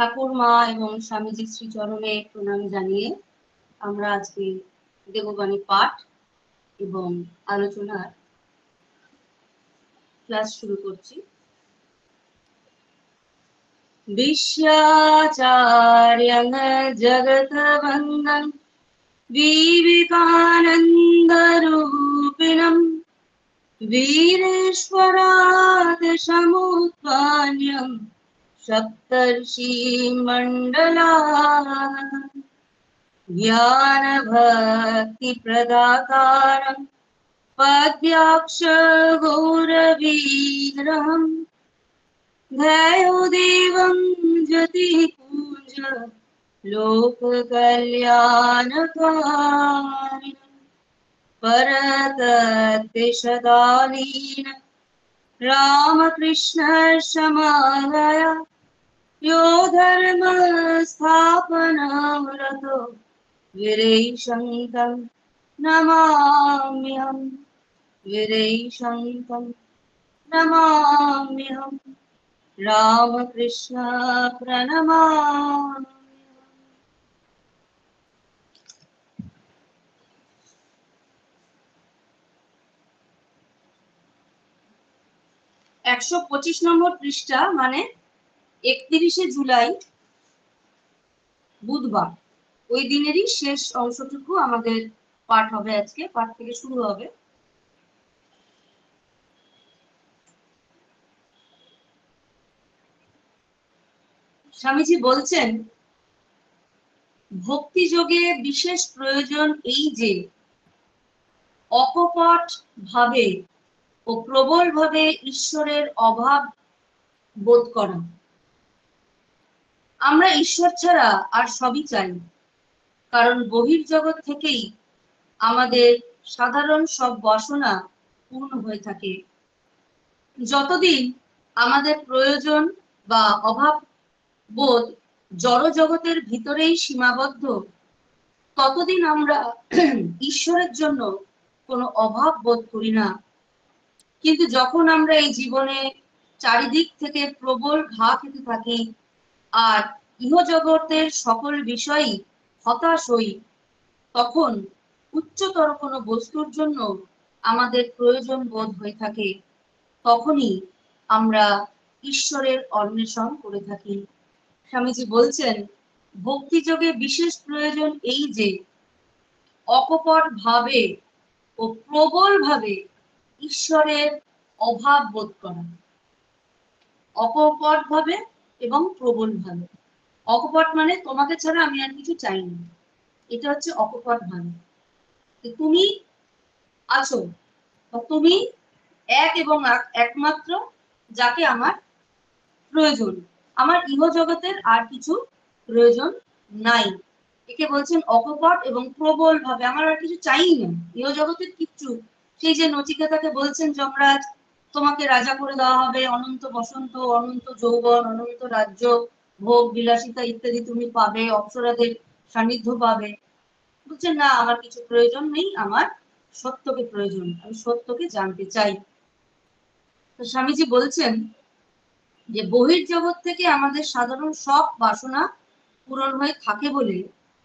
ঠাকুর মা এবং স্বামীজি শ্রীচরণে প্রণাম জানিয়ে আমরা আজকে দেববাণী পাঠ এবং আলোচনার ক্লাস শুরু করছি। বিশ্বচার্যং জগৎবন্দং বিবেকানন্দ রূপিণং वीरेश्वरात् समुत्थान्यं सप्तर्षि मण्डलाः ज्ञानभक्तिप्रदातारं पद्याक्ष गौरवीग्रहं ध्यायो देवं ज्योतिपुञ्ज लोककल्याणकारिणम् परतत्सदालीन रामकृष्ण समालय यो धर्म स्थापनारतो वीरैशङ्कं नमाम्यहम् वीरैशङ्कं नमाम्यहम् रामकृष्ण प्रणमामि। 125 নম্বর পৃষ্ঠা, মানে 31শে জুলাই বুধবার, ওই দিনেরই শেষ অংশটুকু আমাদের পাঠ হবে। আজকে পাঠ থেকে শুরু হবে। স্বামীজি বলছেন, ভক্তিযোগে বিশেষ প্রয়োজন এই যে অকপট ভাবে ও প্রবল ভাবে ঈশ্বরের অভাব বোধ করা। আমরা ঈশ্বর ছাড়া আর সবই চাই, কারণ বহির্জগৎ থেকেই আমাদের সাধারণ সব বাসনা পূর্ণ হয়ে থাকে। যতদিন আমাদের প্রয়োজন বা অভাব বোধ জড় জগতের ভিতরেই সীমাবদ্ধ, ততদিন আমরা ঈশ্বরের জন্য কোনো অভাব বোধ করি না। কিন্তু যখন আমরা এই জীবনে চারিদিক থেকে প্রবল ঘা খেতে থাকি আর ইহজগতের সকল বিষয়ই হতাশ হই, তখন উচ্চতর কোনো বস্তুর জন্য আমাদের প্রয়োজন বোধ হয়ে থাকে। তখনই আমরা ঈশ্বরের অন্বেষণ করে থাকি। স্বামীজি বলছেন, ভক্তিযোগে বিশেষ প্রয়োজন এই যে অকপট ভাবে ও প্রবল ভাবে ঈশ্বরের অভাব বোধ করা। অকপট ভাবে এবং প্রবল ভাবে। অকপট মানে তোমাকে ছাড়া আমি আর কিছু চাই না, এটা হচ্ছে অকপট ভাবে। তুমি আছো, তুমি এক এবং একমাত্র যাকে আমার প্রয়োজন, আমার ইহজগতের আর কিছু প্রয়োজন নাই। একে বলছেন অকপট এবং প্রবল ভাবে, আমার আর কিছু চাই না, ইহজগতের কিচ্ছু। সেই যে নচিকেতাকে বলছেন যমরাজ, তোমাকে রাজা করে দেওয়া হবে, অনন্ত বসন্ত, অনন্ত যৌবন, অনন্ত রাজ্য, ভোগ বিলাসিতা ইত্যাদি তুমি পাবে, অপ্সরাদের সান্নিধ্য পাবে। বলছেন না, আমার কিছু প্রয়োজন নেই, আমার সত্যকে প্রয়োজন, আমি সত্যকে জানতে চাই। তো স্বামীজি বলছেন যে বহির্জগৎ থেকে আমাদের সাধারণ সব বাসনা পূরণ হয়ে থাকে বলে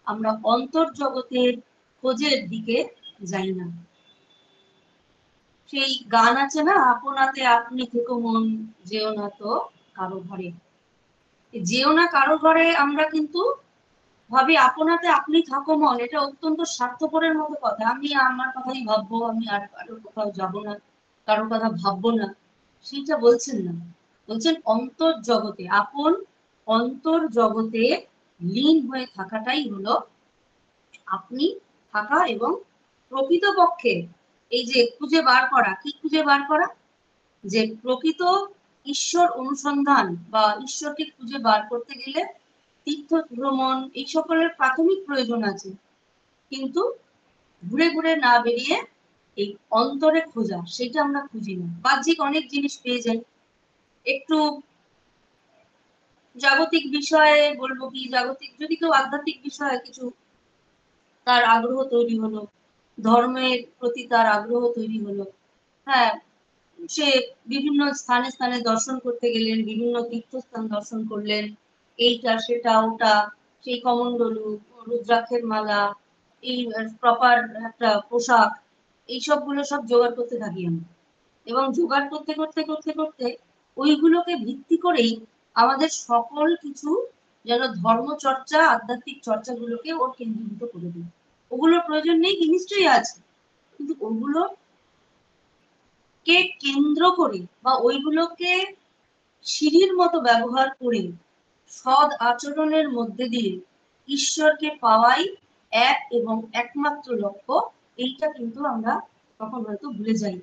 আমরা অন্তর্জগতের খোঁজের দিকে যাই না। সেই গান আছে না, আপনাতে আপনি থেকো মন, যেও না তো কারো ঘরে। যেও না কারো ঘরে আমরা কিন্তু ভাবি আপনাতে আপনি থাকো মন, এটা অত্যন্ত স্বার্থপরের মতো কথা। আমি আমার কথাই ভাববো, আমি আর কারোর কোথাও যাবো না, কারোর কথা ভাববো না, সেটা বলছেন না। বলছেন অন্তর্জগতে, আপন অন্তর্জগতে লীন হয়ে থাকাটাই হলো আপনি থাকা। এবং প্রকৃতপক্ষে এই যে খুঁজে বার করা, কি খুঁজে বার করা? যে প্রকৃত ঈশ্বর অনুসন্ধান বা ঈশ্বরকে খুঁজে বার করতে গেলে তীর্থ ভ্রমণ এই সকলের প্রাথমিক প্রয়োজন আছে, কিন্তু ঘুরে ঘুরে না বেরিয়ে এই অন্তরে খোঁজা, সেটা আমরা খুঁজি না। বাহ্যিক অনেক জিনিস পেয়ে যাই, একটু জাগতিক বিষয়ে বলবো কি, জাগতিক যদি কেউ আধ্যাত্মিক বিষয়ে কিছু তার আগ্রহ তৈরি হলো, ধর্মের প্রতি তার আগ্রহ তৈরি হলো, হ্যাঁ, সে বিভিন্ন স্থানে স্থানে দর্শন করতে গেলেন, বিভিন্ন তীর্থস্থান দর্শন করলেন, এইটা সেটা ওটা, সেই কমণ্ডলু, রুদ্রাক্ষের মালা, এই প্রপার একটা পোশাক, এই সবগুলো সব জোগাড় করতে থাকি আমি। এবং জোগাড় করতে করতে করতে করতে ওইগুলোকে ভিত্তি করেই আমাদের সকল কিছু যেন ধর্মচর্চা, আধ্যাত্মিক চর্চাগুলোকে ওর কেন্দ্রীভূত করে দিই। ওগুলোর প্রয়োজন নেই কি? নিশ্চয়ই আছে, কিন্তু ওগুলোকে কেন্দ্র করে বা ওইগুলোকে সিঁড়ির মতো ব্যবহার করে সৎ আচরণের মধ্যে দিয়ে ঈশ্বরকে পাওয়াই এক এবং একমাত্র লক্ষ্য। এইটা কিন্তু আমরা তখন হয়তো ভুলে যাই,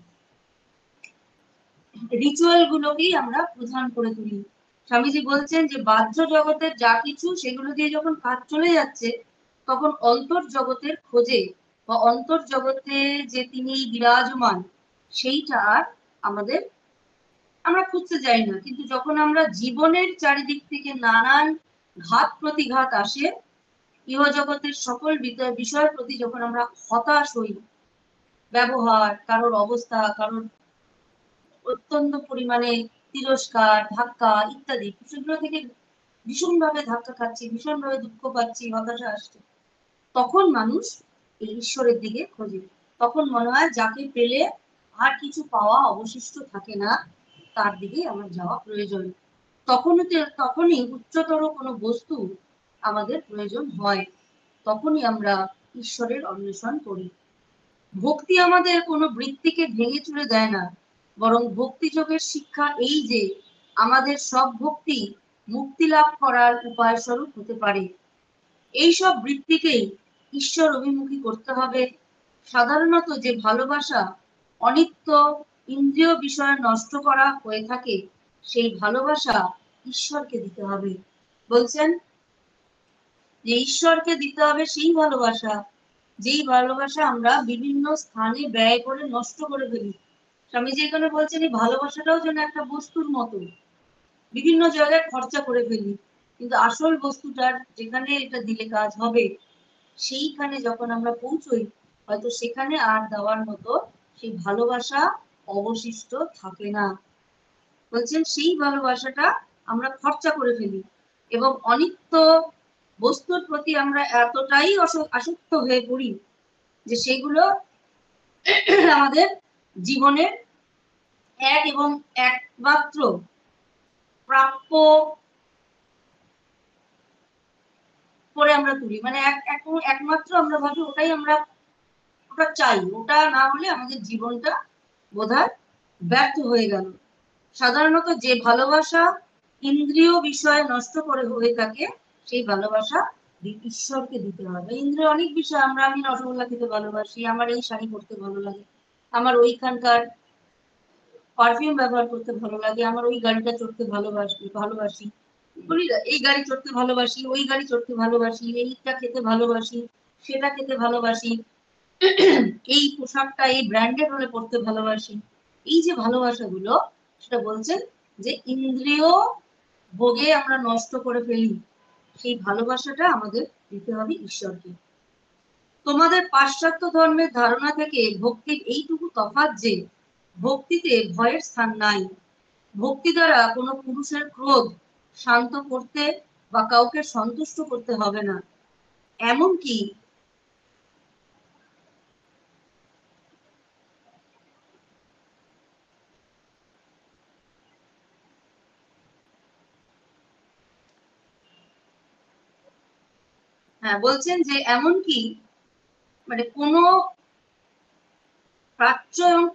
রিচুয়াল গুলোকেই আমরা প্রধান করে তুলি। স্বামীজি বলছেন যে বাহ্য জগতের যা কিছু সেগুলো দিয়ে যখন কাজ চলে যাচ্ছে, তখন অন্তর জগতের খোঁজে বা অন্তর জগতে যে তিনি বিরাজমান, সেইটা আর আমাদের আমরা খুঁজতে যাই না। কিন্তু যখন আমরা জীবনের চারিদিক থেকে নানান ঘাত প্রতিঘাত আসে, ইহজগতের সকল বিষয়ের প্রতি যখন আমরা হতাশ হই, ব্যবহার, কারোর অবস্থা, কারোর অত্যন্ত পরিমাণে তিরস্কার, ধাক্কা ইত্যাদি, সেগুলো থেকে ভীষণভাবে ধাক্কা খাচ্ছি, ভীষণভাবে দুঃখ পাচ্ছি, হতাশা আসছে, তখন মানুষ এই ঈশ্বরের দিকে খোঁজে। তখন মনে হয় যাকে পেলে আর কিছু পাওয়া অবশিষ্ট থাকে না, তার দিকে আমার যাওয়া প্রয়োজন। তখনই উচ্চতর কোনো বস্তু আমাদের প্রয়োজন হয়, তখনই আমরা ঈশ্বরের অন্বেষণ করি। ভক্তি আমাদের কোনো বৃত্তিকে ভেঙে চুরে দেয় না, বরং ভক্তিযোগের শিক্ষা এই যে আমাদের সব ভক্তি মুক্তি লাভ করার উপায় স্বরূপ হতে পারে। এইসব বৃত্তিকেই ঈশ্বর অভিমুখী করতে হবে। সাধারণত যে ভালোবাসা অনিত্য ইন্দ্রিয় বিষয় নষ্ট করা হয়ে থাকে, সেই ভালোবাসা ঈশ্বরকে দিতে হবে। বলছেন যে ঈশ্বরকে দিতে হবে সেই ভালোবাসা, যেই ভালোবাসা আমরা বিভিন্ন স্থানে ব্যয় করে নষ্ট করে ফেলি। স্বামীজি এখানে বলছেন এই ভালোবাসাটাও যেন একটা বস্তুর মতো, বিভিন্ন জায়গায় খরচা করে ফেলি, কিন্তু আসল বস্তুটার যেখানে এটা দিলে কাজ হবে, সেইখানে যখন আমরা পৌঁছই, হয়তো সেখানে আর দেওয়ার মতো সেই ভালোবাসা অবশিষ্ট থাকে না। বলছেন সেই ভালোবাসাটা আমরা খরচা করে ফেলি এবং অনিত্য বস্তুর প্রতি আমরা এতটাই আসক্ত হয়ে পড়ি যে সেগুলো আমাদের জীবনের এক এবং একমাত্র প্রাপ্য করে আমরা তুলি। মানে একমাত্র আমরা ভাবি ওটাই আমরা, ওটা চাই, ওটা না হলে আমাদের জীবনটা বোধহয় ব্যর্থ হয়ে গেল। সাধারণত যে ভালোবাসা ইন্দ্রিয় বিষয়ে নষ্ট করে হয়ে থাকে, সেই ভালোবাসা ঈশ্বরকে দিতে হবে। ইন্দ্রিয় অনেক বিষয়, আমি রসগোল্লা খেতে ভালোবাসি, আমার এই শাড়ি পরতে ভালো লাগে, আমার ওইখানকার পারফিউম ব্যবহার করতে ভালো লাগে, আমার ওই গাড়িটা চড়তে ভালোবাসি বলি না, এই গাড়ি চড়তে ভালোবাসি, ওই গাড়ি চড়তে ভালোবাসি, এইটা খেতে ভালোবাসি, সেটা খেতে ভালোবাসি, এই পোশাকটা এই ব্র্যান্ডেড হলে পড়তে ভালোবাসি। এই যে ভালোবাসাগুলো, সেটা বলছেন যে ইন্দ্রিয় ভোগে আমরা নষ্ট করে ফেলি, সেই ভালোবাসাটা আমাদের দিতে হবে ঈশ্বরকে। তোমাদের পাশ্চাত্য ধর্মের ধারণা থেকে ভক্তির এইটুকু তফাৎ যে ভক্তিতে ভয়ের স্থান নাই। ভক্তি দ্বারা কোনো পুরুষের ক্রোধ শান্ত করতে বা কাউকে সন্তুষ্ট করতে হবে না। এমনকি হ্যাঁ, বলছেন যে এমনকি মানে কোনো প্রাচ্য এবং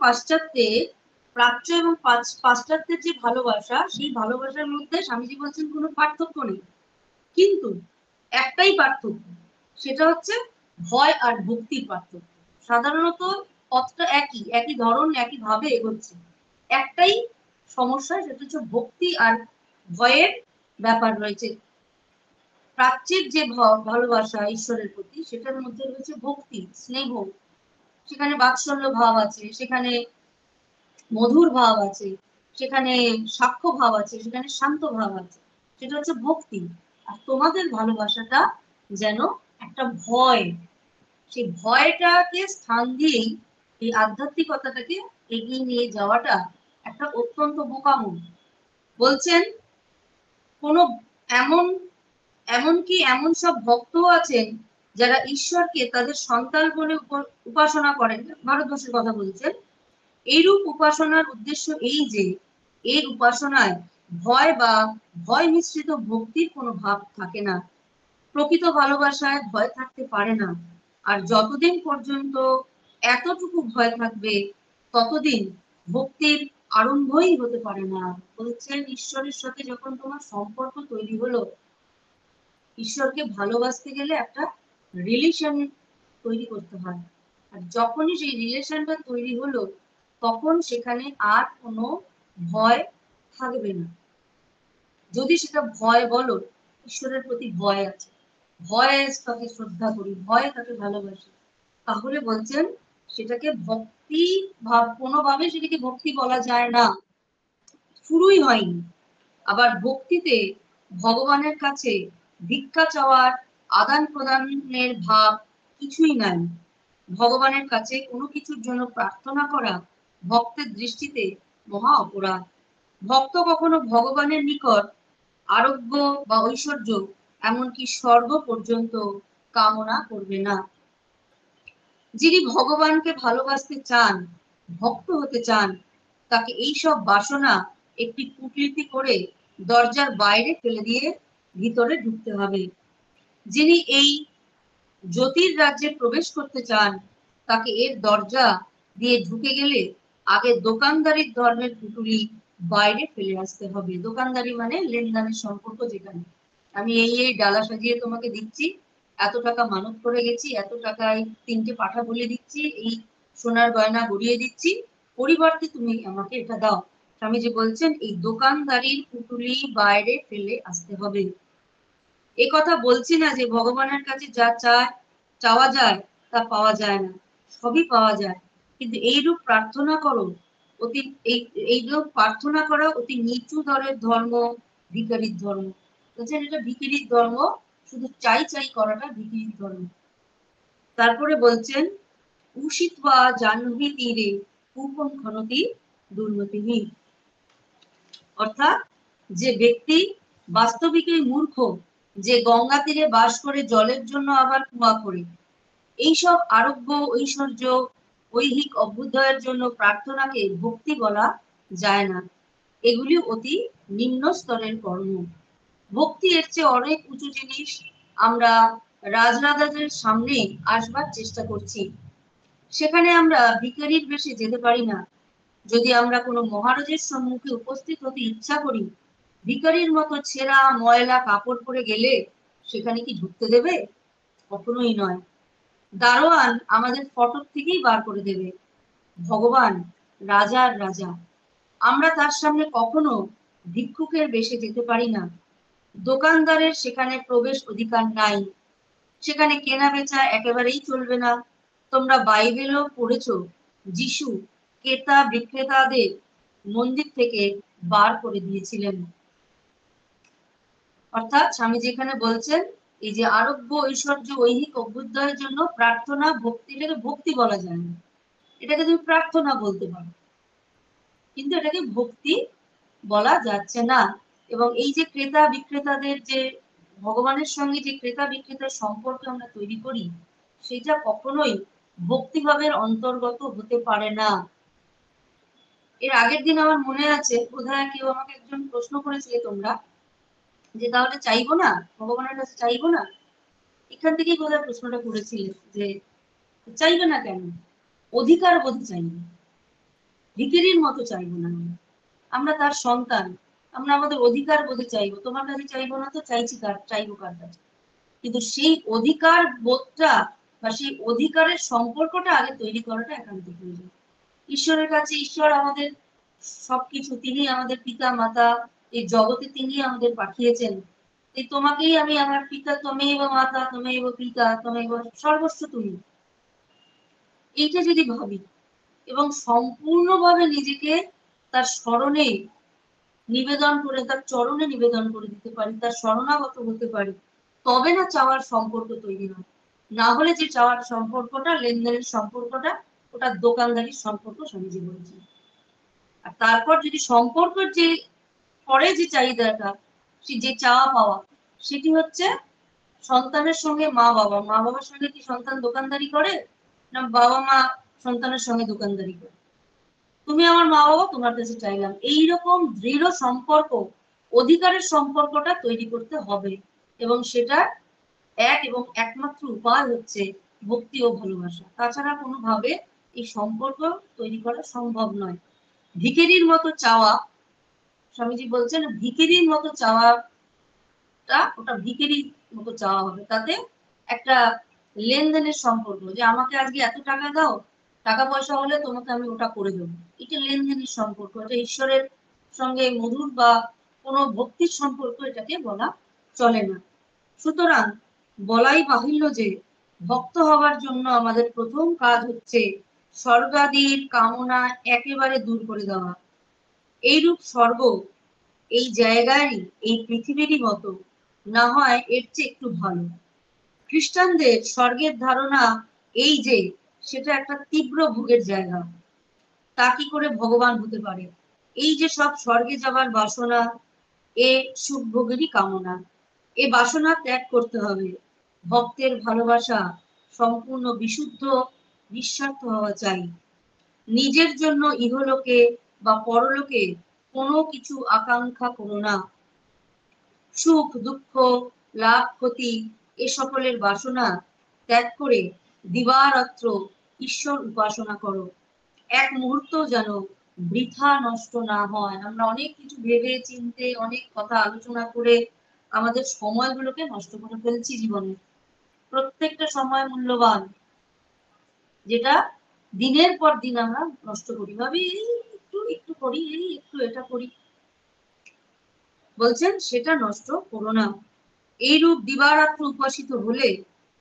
পাশ্চাত্যের যে ভালোবাসা, সেই ভালোবাসার মধ্যে স্বামীজি বলছেন কোনো পার্থক্য নেই, কিন্তু একটাই পার্থক্য, সেটা হচ্ছে ভয় আর ভক্তির পার্থক্য। সাধারণত পথটা একই ধরন, একই ভাবে এগোচ্ছে, একটাই সমস্যা, সেটা হচ্ছে ভক্তি আর ভয়ের ব্যাপার রয়েছে। প্রাচ্যের যে ভালোবাসা ঈশ্বরের প্রতি, সেটার মধ্যে রয়েছে ভক্তি, স্নেহ, সেখানে বাৎসল্য ভাব আছে, সেখানে মধুর ভাব আছে, সেখানে সাক্ষ্য ভাব আছে, সেখানে শান্ত ভাব আছে, সেটা হচ্ছে ভক্তি। আর তোমাদের ভালোবাসাটা যেন একটা ভয়, সেই ভয়টাকে স্থান দিয়েই এই আধ্যাত্মিকতাটাকে এগিয়ে নিয়ে যাওয়াটা একটা অত্যন্ত বোকামো। বলছেন কোনো এমন এমনকি এমন সব ভক্তও আছেন যারা ঈশ্বরকে তাদের সন্তান বলে উপাসনা করেন, ভারতবর্ষের কথা বলছেন। এইরূপ উপাসনার উদ্দেশ্য এই যে এই উপাসনায় ভয় বা ভয় মিশ্রিত ভক্তির কোনো ভাব থাকে না। প্রকৃত ভালোবাসায় ভয় থাকতে পারে না। আর যতদিন পর্যন্ত এতটুকু ভয় থাকবে ততদিন ভক্তির আরম্ভই হতে পারে না। বলছেন ঈশ্বরের সাথে যখন তোমার সম্পর্ক তৈরি হলো, ঈশ্বরকে ভালোবাসতে গেলে একটা রিলেশন তৈরি করতে হয়। আর যখনই সেই রিলেশনটা তৈরি হলো তখন সেখানে আর কোনো ভয় থাকবে না। যদি সেটা ভয় বলো, ঈশ্বরের প্রতি ভয় আছে, ভয়ে তাকে শ্রদ্ধা করি, ভয়ে তাকে ভালোবাসি, তাহলে বলছেন সেটাকে ভক্তি ভাব, কোনোভাবে সেটাকে ভক্তি বলা যায় না, শুরুই হয়নি। আবার ভক্তিতে ভগবানের কাছে ভিক্ষা চাওয়ার, আদান প্রদানের ভাব কিছুই নাই। ভগবানের কাছে কোনো কিছুর জন্য প্রার্থনা করা ভক্তের দৃষ্টিতে মহা অপরাধ। ভক্ত কখনো ভগবানের নিকট আরোগ্য বা ঐশ্বর্য, এমনকি স্বর্গ পর্যন্ত কামনা করবে না। যিনি ভগবানকে ভালোবাসতে চান, ভক্ত হতে চান, তাকে এইসব বাসনা একটি কূটনীতি করে দরজার বাইরে ফেলে দিয়ে ভিতরে ঢুকতে হবে। যিনি এই জ্যোতির রাজ্যে প্রবেশ করতে চান, তাকে এর দরজা দিয়ে ঢুকে গেলে আগে দোকানদারির ধর্মের পুটুলি বাইরে ফেলে আসতে হবে। দোকানদারি মানে লেনদেনের সম্পর্ক, যেখানে আমি এই ডালা সাজিয়ে তোমাকে দিচ্ছি, এত টাকা মানত করে গেছি, এত টাকায় 3টে পাঠা বলে দিচ্ছি, এই সোনার গয়না গড়িয়ে দিচ্ছি, পরিবর্তে তুমি আমাকে এটা দাও। স্বামীজি বলছেন এই দোকানদারির পুটুলি বাইরে ফেলে আসতে হবে। এ কথা বলছি না যে ভগবানের কাছে যা চাওয়া যায় তা পাওয়া যায় না, সবই পাওয়া যায়, কিন্তু এইরূপ প্রার্থনা করো, অতি এইরূপ প্রার্থনা করা অতি নিচু দরের ধর্ম, ভিখারির ধর্ম। বলছেন এটা ভিখারির ধর্ম, শুধু চাই চাই করাটা ভিখারির ধর্ম। তারপরে বলছেন উষিত বা জাহ্নবী তীরে কূপন খনতি দুর্মতিহীন। অর্থাৎ যে ব্যক্তি বাস্তবিকই মূর্খ, যে গঙ্গা তীরে বাস করে জলের জন্য আবার কুয়া করে, এইসব আরোগ্য, ঐশ্বর্য, ঐহিক অভ্যুদয়ের জন্য প্রার্থনাকে ভক্তি বলা যায় না। এগুলি অতি নিম্ন স্তরের কর্ম। ভক্তি এর চেয়ে অনেক উঁচু জিনিস। আমরা রাজরাজাদের সামনে আসবার চেষ্টা করছি, সেখানে আমরা ভিখারির বেশে যেতে পারি না। যদি আমরা কোনো মহারাজের সম্মুখে উপস্থিত হতে ইচ্ছা করি, ভিখারির মতো ছেঁড়া ময়লা কাপড় পরে গেলে সেখানে কি ঢুকতে দেবে? কখনোই নয়। দারোয়ান আমাদের ফটক থেকেই বার করে দেবে। ভগবান রাজার রাজা, আমরা তার সামনে কখনো ভিক্ষুকের বেশে যেতে পারি না। দোকানদারের সেখানে প্রবেশ অধিকার নাই, সেখানে কেনা বেচা একেবারেই চলবে না। তোমরা বাইবেলও পড়েছো, যিশু ক্রেতা বিক্রেতাদের মন্দির থেকে বার করে দিয়েছিলেন। অর্থাৎ স্বামী যেখানে বলছেন এই যে আরোগ্য, ঐশ্বর্য, ঐহিক অভ্যুদয়ের জন্য প্রার্থনা, ভক্তি, এটাকে ভক্তি বলা যায় না। এটাকে তুমি প্রার্থনা বলতে পারো, কিন্তু এটাকে ভক্তি বলা যাচ্ছে না। এবং এই যে ক্রেতা বিক্রেতাদের যে ভগবানের সঙ্গে যে ক্রেতা বিক্রেতার সম্পর্ক আমরা তৈরি করি, সেটা কখনোই ভক্তিভাবের অন্তর্গত হতে পারে না। এর আগের দিন আমার মনে আছে, বোধহয় কেউ আমাকে একজন প্রশ্ন করেছিলে তোমরা, যে তাহলে চাইবো না, ভগবানের কাছে চাইবো না। এখান থেকেই বোধহয় প্রশ্নটা করেছিলে যে চাইবে না কেন? অধিকার বোধ চাইবে, ভিখিরির মতো চাইবো না। আমরা তার সন্তান, আমরা আমাদের অধিকার বোধে চাইবো। তোমার কাছে চাইবো না তো চাইবো কার কাছে? কিন্তু সেই অধিকার বোধটা বা সেই অধিকারের সম্পর্কটা আগে তৈরি করাটা একান্ত প্রয়োজন। ঈশ্বরের কাছে, ঈশ্বর আমাদের সবকিছু, তিনি আমাদের পিতা মাতা, এই জগতে তিনি আমাদের পাঠিয়েছেন। এই তোমাকেই আমি আমার পিতা, তমেব মাতা, তমেব পিতা, তমেব সর্বস্ব তুমি, এইটা যদি ভাবি এবং সম্পূর্ণভাবে নিজেকে তার স্মরণে নিবেদন করে, তার চরণে নিবেদন করে দিতে পারি, তার শরণাগত হতে পারি, তবে না চাওয়ার সম্পর্ক তৈরি হয়। না হলে যে চাওয়ার সম্পর্কটা, লেনদেনের সম্পর্কটা, ওটা দোকানদারির সম্পর্ক, স্বামীজি বলেছেন। আর তারপর যদি সম্পর্কের যে পরে যে চাহিদাটা, যে চাওয়া পাওয়া, সেটি হচ্ছে সন্তানের সঙ্গে মা বাবা। মা বাবার সঙ্গে কি সন্তান দোকানদারি করে, না বাবা মা সন্তানের সঙ্গে দোকানদারি করে? তুমি আমার মা বাবা, তোমার কাছে চাইলাম, এইরকম দৃঢ় সম্পর্ক, অধিকারের সম্পর্কটা তৈরি করতে হবে। এবং সেটা এক এবং একমাত্র উপায় হচ্ছে ভক্তি ও ভালোবাসা। তাছাড়া কোনোভাবে এই সম্পর্ক তৈরি করা সম্ভব নয়। ভিখারির মতো চাওয়া, স্বামীজি বলছেন ভিখারির মতো চাওয়াটা, ওটা ভিখারির মতো চাওয়া হবে। তাতে একটা লেনদেনের সম্পর্ক, যে আমাকে আজকে এত টাকা দাও, টাকা পয়সা হলে তোমাকে আমি ওটা করে দেবো, এটা লেনদেনের সম্পর্ক। এটা ঈশ্বরের সঙ্গে মধুর বা কোনো ভক্তির সম্পর্ক এটাকে বলা চলে না। সুতরাং বলাই বাহুল্য যে ভক্ত হবার জন্য আমাদের প্রথম কাজ হচ্ছে স্বর্গাদির কামনা একেবারে দূর করে দেওয়া। এইরূপ স্বর্গ এই জায়গারই, এই পৃথিবীরই মতো, না হয় এর চেয়ে একটু ভালো। খ্রিস্টানদের স্বর্গের ধারণা এই যে সেটা একটা তীব্র ভোগের জায়গা। তা কি করে ভগবান হতে পারে? এই যে সব স্বর্গে যাবার বাসনা, এ সুখ ভোগেরই কামনা। এ বাসনা ত্যাগ করতে হবে। ভক্তের ভালোবাসা সম্পূর্ণ বিশুদ্ধ, নিঃস্বার্থ হওয়া চাই। নিজের জন্য ইহলোকে বা পরলোকে কোনো কিছু আকাঙ্ক্ষা করো না। সুখ দুঃখ, লাভ ক্ষতি, এ সকলের বাসনা ত্যাগ করে দিবারাত্র ঈশ্বর উপাসনা করো। এক মুহূর্ত যেন বৃথা নষ্ট না হয়। আমরা অনেক কিছু ভেবে চিন্তে, অনেক কথা আলোচনা করে আমাদের সময়গুলোকে নষ্ট করে ফেলছি জীবনে। প্রত্যেকটা সময় মূল্যবান, যেটা দিনের পর দিন আমরা নষ্ট করি, ভাবি এই একটু একটু করি, এই একটু এটা করি। বলছেন সেটা নষ্ট করো না। এইরূপ দিবারাত্র উপাসিত হলে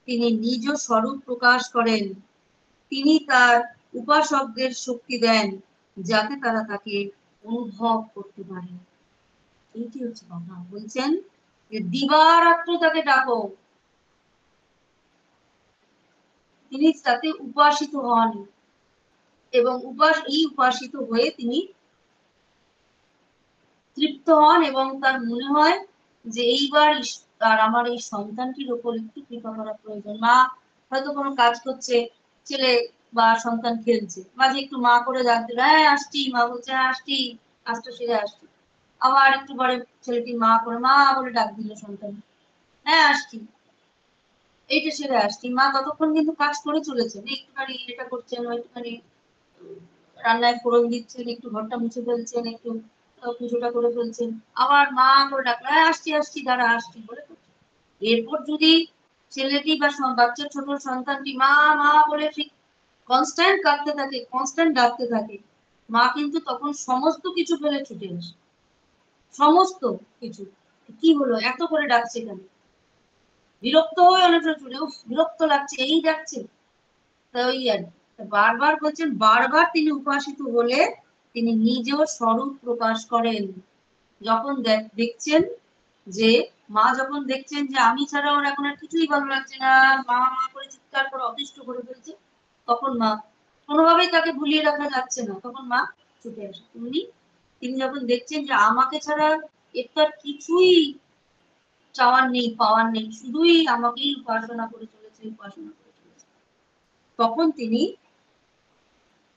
তিনি নিজ স্বরূপ প্রকাশ করেন। তিনি তার উপাসকদের শক্তি দেন, যাতে তারা তাকে অনুভব করতে পারে। এইটি হচ্ছে কথা। বলছেন যে দিবারাত্র তাকে ডাকো, তিনি তাতে উপাসিত হন, এবং এই উপাসিত হয়ে তিনি তৃপ্ত হন, এবং তার মনে হয় যে এইবার আর আমার এই সন্তানটির উপর একটু কৃপা করা প্রয়োজন। মা হয়তো কোনো কাজ করছে, ছেলে বা সন্তান খেলছে, মাঝে একটু মা করে ডাক দিল, হ্যাঁ আসছি। মা বলছে হ্যাঁ আসছি, কাজটা সেরে আসছি। আবার একটু পরে ছেলেটি মা করে মা বলে ডাক দিল সন্তান, হ্যাঁ আসছি, এইটা সেরে আসছি। মা ততক্ষণ কিন্তু কাজ করে চলেছেন, একটুখানি এটা করছেন, একটুখানি রান্নায় ফোড়ন দিচ্ছেন, একটু ঘরটা মুছে ফেলছেন, একটু পুজোটা করে ফেলছেন। আবার মা করে ডাকলো, আসছি আসছি, দাঁড়া আসছি বলে। এরপর যদি ছেলেটি বা বাচ্চার ছোট সন্তানটি মা মা বলে ঠিক কনস্ট্যান্ট কাঁদতে থাকে, কনস্ট্যান্ট ডাকতে থাকে, মা কিন্তু তখন সমস্ত কিছু ফেলে ছুটে আসে। সমস্ত কিছু, কি হলো এত করে ডাকছে কেন, বিরক্ত হয়ে অনেক সময় ছুটে, বিরক্ত লাগছে এই ডাকছে। তা ওই আর বারবার বলছেন, বারবার তিনি উপাসিত হলে তিনি নিজেও স্বরূপ প্রকাশ করেন। যখন দেখছেন যে মা যখন দেখছেন যে আমি ছাড়া ওর এখন আর কিছুই ভালো লাগছে না, মা মা করে চিৎকার করে অতিষ্ঠ করে ফেলছে, তখন মা কোনোভাবেই তাকে ভুলিয়ে রাখা যাচ্ছে না, তখন মা ছুটে আসে। তিনি যখন দেখছেন যে আমাকে ছাড়া এর তো আর কিছুই চাওয়ার নেই, পাওয়ার নেই, শুধুই আমাকেই উপাসনা করে চলেছে, উপাসনা করে চলেছে, তখন তিনি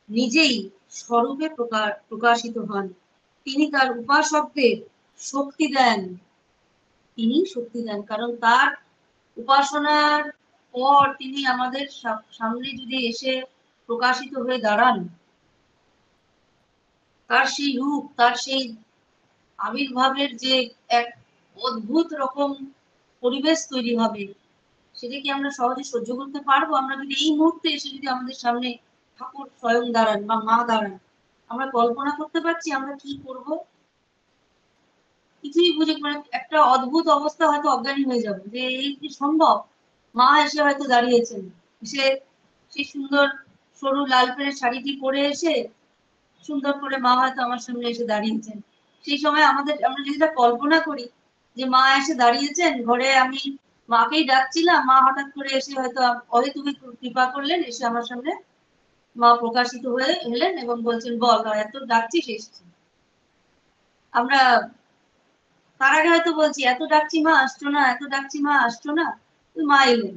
নিজেই স্বরূপে প্রকাশিত হন। তিনি তার উপাসকদের শক্তি দেন, তিনি শক্তি দেন, কারণ তার উপাসনার পর তিনি আমাদের সামনে যদি এসে প্রকাশিত হয়ে দাঁড়ান, তার সেই রূপ, তার সেই আবির্ভাবের যে এক অদ্ভুত রকম পরিবেশ তৈরি হবে, সেটা কি আমরা সহজে সহ্য করতে পারবো? আমরা যদি এই মুহূর্তে এসে যদি আমাদের সামনে ঠাকুর স্বয়ং দাঁড়ান বা মা দাঁড়ান, আমরা কল্পনা করতে পারছি আমরা কি করব? কিছুই বুঝে, মানে একটা অদ্ভুত অবস্থা, হয়তো অজ্ঞানী হয়ে যাবো যে এই কি সম্ভব। মা এসে হয়তো দাঁড়িয়েছেন, সে সেই সুন্দর সরু লাল পেড়ে শাড়িটি পরে এসে সুন্দর করে মা হয়তো আমার সামনে এসে দাঁড়িয়েছেন। সেই সময় আমরা যদি কল্পনা করি যে মা এসে দাঁড়িয়েছেন ঘরে, আমি মাকেই ডাকছিলাম, মা হঠাৎ করে এসে হয়তো অহেতুকে কৃপা করলেন, এসে আমার সামনে মা প্রকাশিত হয়ে এলেন এবং বলছেন বল এত ডাকছিস, এসেছি। আমরা তার আগে হয়তো বলছি এত ডাকছি মা আসছো না, এত ডাকছি মা আসছো না, মা এলেন।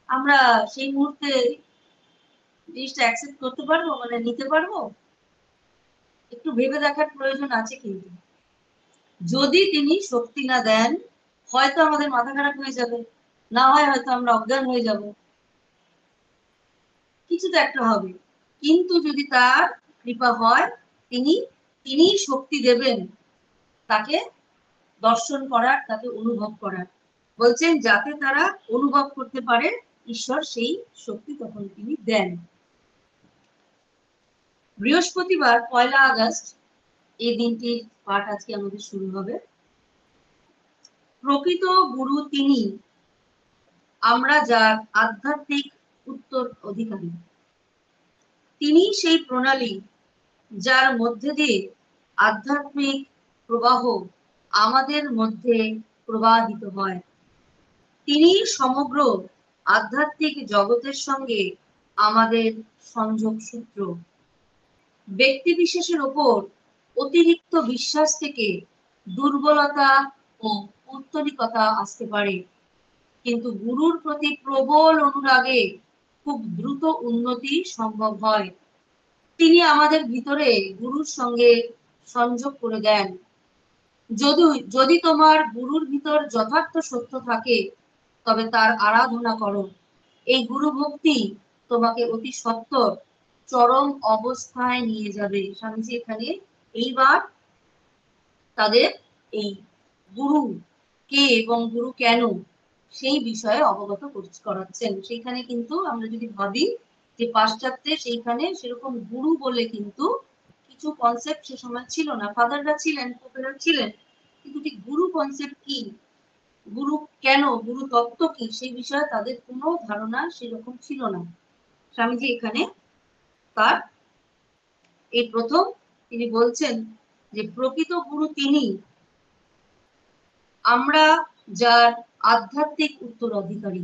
আমরা সেই মুহূর্তে জিনিসটা অ্যাকসেপ্ট করতে পারবো, মানে নিতে পারবো? একটু ভেবে দেখার প্রয়োজন আছে। কিন্তু যদি তিনি শক্তি না দেন, হয়তো আমাদের মাথা খারাপ হয়ে যাবে, না হয় হয়তো আমরা অজ্ঞান হয়ে যাব, কিছু তো একটা হবে। কিন্তু যদি তার কৃপা হয়, তিনি শক্তি দেবেন তাকে দর্শন করার, তাকে অনুভব করার। বলছেন যাতে তারা অনুভব করতে পারে ঈশ্বর, সেই শক্তি তখন তিনি দেন। বৃহস্পতিবার 1 আগস্ট এই দিনটির পাঠ আজকে আমাদের শুরু হবে। প্রকৃত গুরু তিনি, আমরা যার আধ্যাত্মিক উত্তর অধিকারী। তিনি সেই প্রণালী যার মধ্যে দিয়ে আধ্যাত্মিক প্রবাহ আমাদের মধ্যে প্রবাহিত হয়। তিনি সমগ্র আধ্যাত্মিক জগতের সঙ্গে আমাদের সংযোগ সূত্র। ব্যক্তি বিশেষের ওপর অতিরিক্ত বিশ্বাস থেকে দুর্বলতা ও পৌত্তলিকতা আসতে পারে, কিন্তু গুরুর প্রতি প্রবল অনুরাগে খুব দ্রুত উন্নতি সম্ভব হয়। তিনি আমাদের ভিতরে গুরুর সঙ্গে সংযোগ করে দেন। যদি তোমার গুরুর ভিতর যথার্থ সত্য থাকে, তবে তার আরাধনা করো। এই গুরু ভক্তি তোমাকে অতি সত্বর চরম অবস্থায় নিয়ে যাবে। স্বামীজি এখানে এইবার তাদের এই গুরু কে এবং গুরু কেন সেই বিষয়ে অবগত করাচ্ছেন। সেইখানে কিন্তু আমরা যদি ভাবি যে পাশ্চাত্যে, সেইখানে সেরকম গুরু বলে কিন্তু কিছু কনসেপ্ট সে সময় ছিল না। ফাদাররা ছিলেন, পোপেরা ছিলেন, কিন্তু ঠিক গুরু কনসেপ্ট কি, গুরু কেন, গুরু তত্ত্ব কি, সেই বিষয়ে তাদের কোনো ধারণা সেরকম ছিল না। স্বামীজি এখানে তার এই প্রথম তিনি বলছেন যে প্রকৃত গুরু তিনি, আমরা যার আধ্যাত্মিক উত্তরাধিকারী।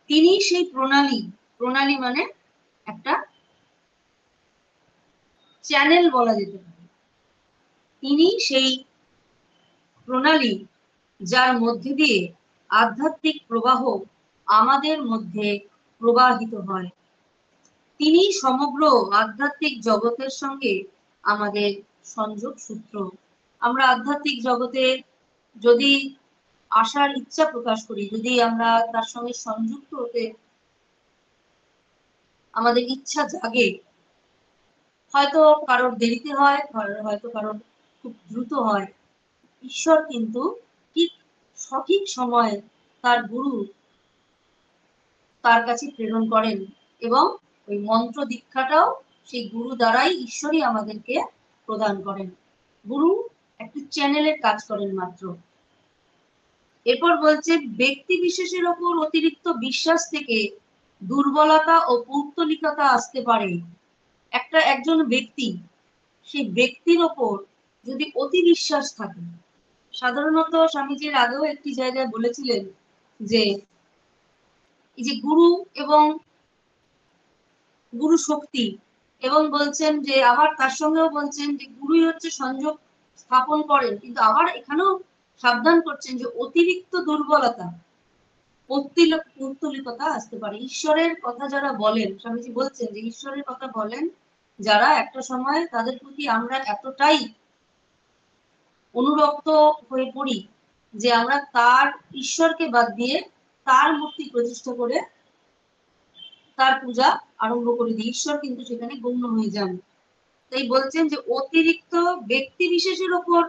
তিনি সেই প্রণালী মানে একটা চ্যানেল বলা যেতে পারে। তিনি সেই প্রণালী যার মধ্যে দিয়ে আধ্যাত্মিক প্রবাহ আমাদের মধ্যে প্রবাহিত হয়। তিনি সমগ্র আধ্যাত্মিক জগতের সঙ্গে আমাদের সংযোগ সূত্র। আমরা আধ্যাত্মিক জগতে যদি আসার ইচ্ছা প্রকাশ করি, যদি আমরা তার সঙ্গে সংযুক্ত হতে আমাদের ইচ্ছা জাগে, হয়তো কারোর দেরিতে হয়, হয়তো কারোর খুব দ্রুত হয়, ঈশ্বর কিন্তু ঠিক সঠিক সময়ে তার গুরু তার কাছে প্রেরণ করেন, এবং ওই মন্ত্র দীক্ষাটাও সেই গুরু দ্বারাই ঈশ্বরই আমাদেরকে প্রদান করেন। গুরু একটি চ্যানেলের কাজ করেন মাত্র। এরপর বলছে ব্যক্তি বিশেষের ওপর অতিরিক্ত বিশ্বাস থেকে দুর্বলতা ও পৌত্তলিকতা আসতে পারে। একজন ব্যক্তি, সেই ব্যক্তির ওপর যদি অতি বিশ্বাস থাকে, সাধারণত স্বামীজির আগেও একটি জায়গায় বলেছিলেন যে এই যে গুরু এবং গুরু শক্তি, এবং বলছেন যে আবার তার সঙ্গেও বলছেন যে গুরুই হচ্ছে সংযোগ স্থাপন করেন, কিন্তু আবার এখানেও সাবধান করছেন যে অতিরিক্ত দুর্বলতা, পৌত্তলিকতা আসতে পারে। ঈশ্বরের কথা যারা বলেন, স্বামীজি বলছেন যে ঈশ্বরের কথা বলেন যারা, একটা সময় তাদের প্রতি আমরা এতটাই অনুরক্ত হয়ে পড়ি যে আমরা তার ঈশ্বরকে বাদ দিয়ে তার মূর্তি প্রতিষ্ঠা করে তার পূজা আরম্ভ করে দিই। ঈশ্বর কিন্তু সেখানে গণ্য হয়ে যান। তাই বলছেন যে অতিরিক্ত ব্যক্তি বিশেষের ওপর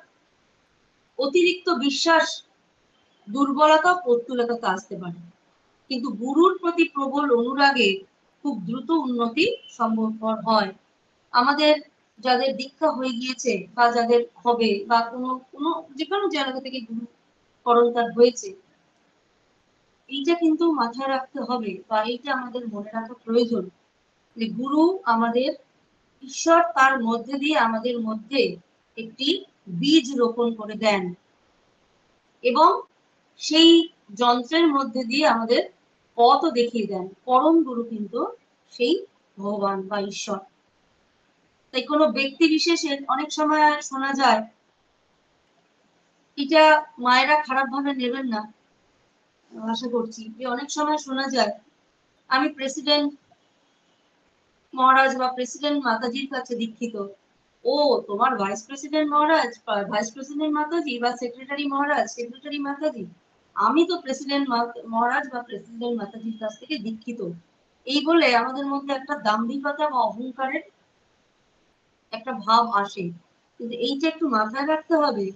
অতিরিক্ত বিশ্বাস দুর্বলতা, পৌত্তলিকতা আসতে পারে, কিন্তু গুরুর প্রতি প্রবল অনুরাগে খুব দ্রুত উন্নতি সম্ভবপর হয়। আমাদের যাদের দীক্ষা হয়ে গিয়েছে বা যাদের হবে, বা কোনো যে কোনো জায়গা থেকে গুরুকরণ তার হয়েছে, এইটা কিন্তু মাথায় রাখতে হবে, বা এইটা আমাদের মনে রাখা প্রয়োজন যে গুরু আমাদের, ঈশ্বর তার মধ্যে দিয়ে আমাদের মধ্যে একটি বীজ রোপণ করে দেন, এবং সেই যন্ত্রের মধ্যে দিয়ে আমাদের পথও দেখিয়ে দেন। পরম গুরু কিন্তু সেই ভগবান বা ঈশ্বর। তাই কোনো ব্যক্তি বিশেষের অনেক সময় শোনা যায় এটা মায়েরা খারাপ ভাবে নেবেন না, আশা করছি। যে অনেক সময় শোনা যায় আমি প্রেসিডেন্ট মহারাজ বা প্রেসিডেন্ট মাতাজির কাছে দীক্ষিত, ও তোমার ভাইস প্রেসিডেন্ট মহারাজ, ভাইস প্রেসিডেন্ট মাতাজি বা সেক্রেটারি মহারাজ, সেক্রেটারি মাতাজি, আমি তো প্রেসিডেন্ট মহারাজ বা প্রেসিডেন্ট মাতাজির কাছ থেকে দীক্ষিত। এই বলে আমাদের মধ্যে একটা দাম্ভিকতা বা অহংকারের একটা ভাব আসে। কিন্তু এইটা একটু মাথায় রাখতে হবে,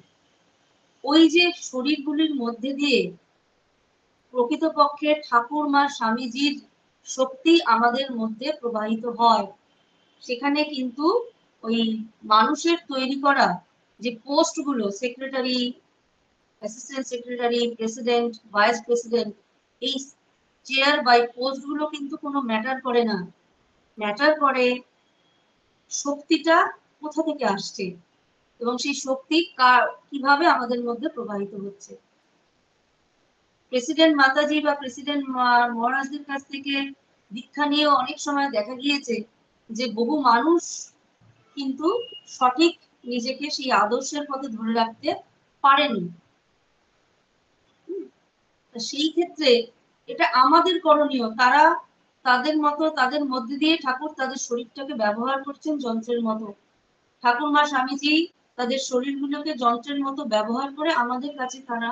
ওই যে শরীরগুলির মধ্যে দিয়ে প্রকৃতপক্ষে ঠাকুর মা স্বামীজির শক্তি আমাদের মধ্যে প্রবাহিত হয়। সেখানে কিন্তু ওই মানুষের তৈরি করা যে পোস্ট গুলো, secretary, assistant secretary, president, vice president, এই চেয়ার বাই পোস্ট গুলো কিন্তু কোনো ম্যাটার করে না। ম্যাটার করে শক্তিটা কোথা থেকে আসছে এবং সেই শক্তি কিভাবে আমাদের মধ্যে প্রবাহিত হচ্ছে। প্রেসিডেন্ট মাতাজি বা প্রেসিডেন্ট মহারাজদের কাছ থেকে দীক্ষা নিয়ে অনেক সময় দেখা গিয়েছে যে বহু মানুষ কিন্তু সঠিক নিজেকে সেই আদর্শের পথে ধরে রাখতে পারেনি। সেই ক্ষেত্রে এটা আমাদের করণীয়, তারা তাদের মতো তাদের মধ্যে দিয়ে ঠাকুর তাদের শরীরটাকে ব্যবহার করছেন যন্ত্রের মতো। ঠাকুর মা স্বামীজি তাদের শরীরগুলোকে যন্ত্রের মতো ব্যবহার করে আমাদের কাছে তারা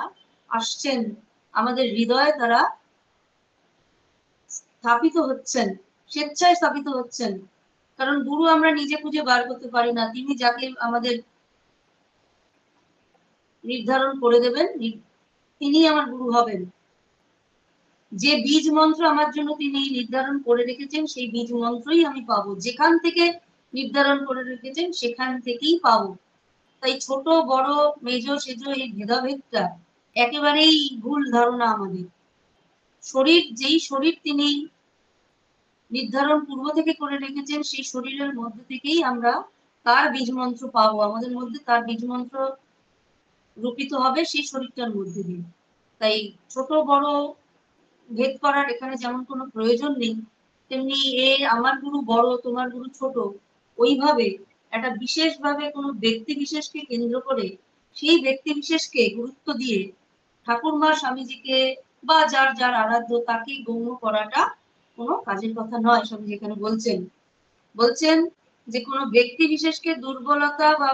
আসছেন, আমাদের হৃদয়ে তারা স্থাপিত হচ্ছেন, স্বেচ্ছায় স্থাপিত হচ্ছেন। কারণ গুরু আমরা নিজে খুঁজে বার করতে পারি না, তিনি যাকে আমাদের নির্ধারণ করে দেবেন তিনি আমার গুরু হবেন। যে বীজ মন্ত্র আমার জন্য তিনি নির্ধারণ করে রেখেছেন সেই বীজ মন্ত্রই আমি পাবো, যেখান থেকে নির্ধারণ করে রেখেছেন সেখান থেকেই পাবো। তাই ছোট বড় মেজ সেজ এই ভেদাভেদটা একেবারেই ভুল ধারণা আমাদের। শরীর, যেই শরীর তিনি নির্ধারণ পূর্ব থেকে করে রেখেছেন সেই শরীরের মধ্যে থেকেই আমরা তার বীজ মন্ত্র পাবো, আমাদের মধ্যে তার বীজ মন্ত্র রূপিত হবে সেই শরীরটার মধ্যে দিয়ে। তাই ছোট বড় ভেদ করার এখানে যেমন কোনো প্রয়োজন নেই, তেমনি আমার গুরু বড় তোমার গুরু ছোট, ওইভাবে একটা বিশেষভাবে কোনো ব্যক্তি বিশেষকে কেন্দ্র করে সেই ব্যক্তি বিশেষকে গুরুত্ব দিয়ে ঠাকুরমা স্বামীজিকে বা যার যার আরাধ্য তাকে গৌণ করাটা কোনো কাজের কথা নয়। স্বামীজি এখানে বলছেন যে কোনো ব্যক্তি বিশেষকে দুর্বলতা বা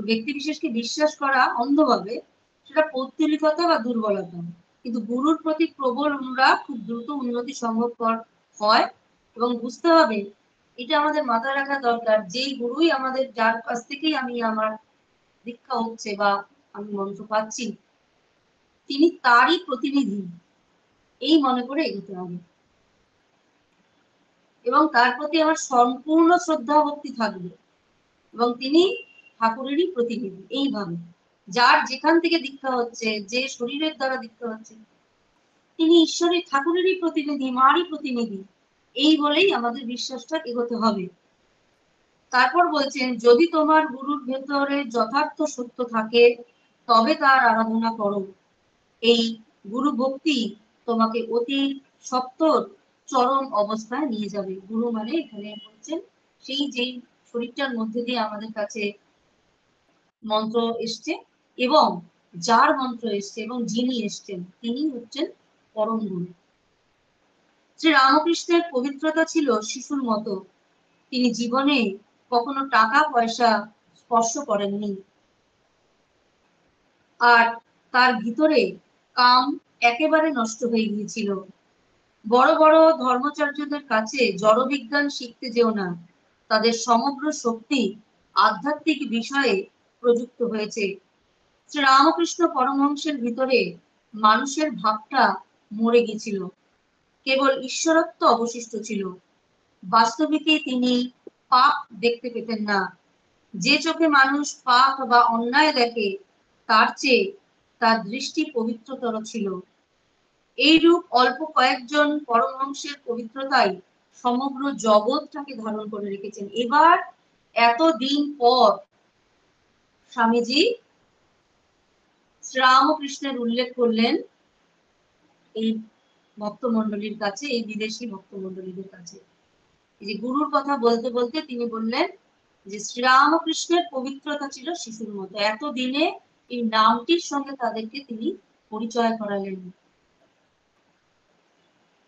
ব্যক্তি বিশেষকে বিশ্বাস করা অন্ধভাবে, সেটা পৌত্তলিকতা বা দুর্বলতা। কিন্তু গুরুর প্রতি প্রবল অনুরাগ খুব দ্রুত উন্নতি সম্ভবপর হয়। এবং বুঝতে হবে, এটা আমাদের মাথায় রাখা দরকার, যেই গুরুই আমাদের, যার কাছ থেকেই আমি আমার দীক্ষা হচ্ছে বা আমি মন্ত্র পাচ্ছি, তিনি তারই প্রতিনিধি, এই মনে করে এগোতে হবে। এবং তার প্রতি আমার সম্পূর্ণ শ্রদ্ধা ভক্তি থাকবে, এবং তিনি ঠাকুরেরই প্রতিনিধি। এইভাবে যার যেখান থেকে দীক্ষা হচ্ছে, যে শরীরের দ্বারা দীক্ষা হচ্ছে, তিনি ঈশ্বরের ঠাকুরেরই প্রতিনিধি, মারই প্রতিনিধি, এই বলেই আমাদের বিশ্বাসটা এগোতে হবে। তারপর বলছেন, যদি তোমার গুরুর ভেতরে যথার্থ সত্য থাকে তবে তার আরাধনা করো। এই গুরু ভক্তি তোমাকে অতি সত্তর চরম অবস্থায় নিয়ে যাবে। গুরু মানে এখানে বলছেন সেই যেই শরীরটার মধ্যে দিয়ে আমাদের কাছে মন্ত্র এসছে এবং যার মন্ত্র এসছে এবং যিনি এসছেন তিনি হচ্ছেন পরম গুরু। শ্রী রামকৃষ্ণের পবিত্রতা ছিল শিশুর মতো, তিনি জীবনে কখনো টাকা পয়সা স্পর্শ করেননি, আর তার ভিতরে কাম একেবারে নষ্ট হয়ে গিয়েছিল। বড় বড় ধর্মাচার্যদের কাছে জড়বিজ্ঞান শিখতে যেও না, তাদের সমগ্র শক্তি আধ্যাত্মিক বিষয়ে প্রযুক্ত হয়েছে। শ্রী রামকৃষ্ণ পরমহংসের ভিতরে মানুষের ভাবটা মরে গেছিল, কেবল ঈশ্বরত্ব অবশিষ্ট ছিল। বাস্তবিকে তিনি পাপ দেখতে পেতেন না। যে চোখে মানুষ পাপ বা অন্যায় দেখে তার চেয়ে তার দৃষ্টি পবিত্রতর ছিল। এইরূপ অল্প কয়েকজন পরমহংসের পবিত্রতাই সমগ্র জগৎটাকে ধারণ করে রেখেছেন। এবার এতদিন পর স্বামীজি শ্রীরামকৃষ্ণের উল্লেখ করলেন এই ভক্তমণ্ডলীর কাছে, এই বিদেশি ভক্তমণ্ডলীদের কাছে। এই যে গুরুর কথা বলতে বলতে তিনি বললেন যে শ্রীরামকৃষ্ণের পবিত্রতা ছিল শিশুর মতো। এতদিনে এই নামটির সঙ্গে তাদেরকে তিনি পরিচয় করালেন।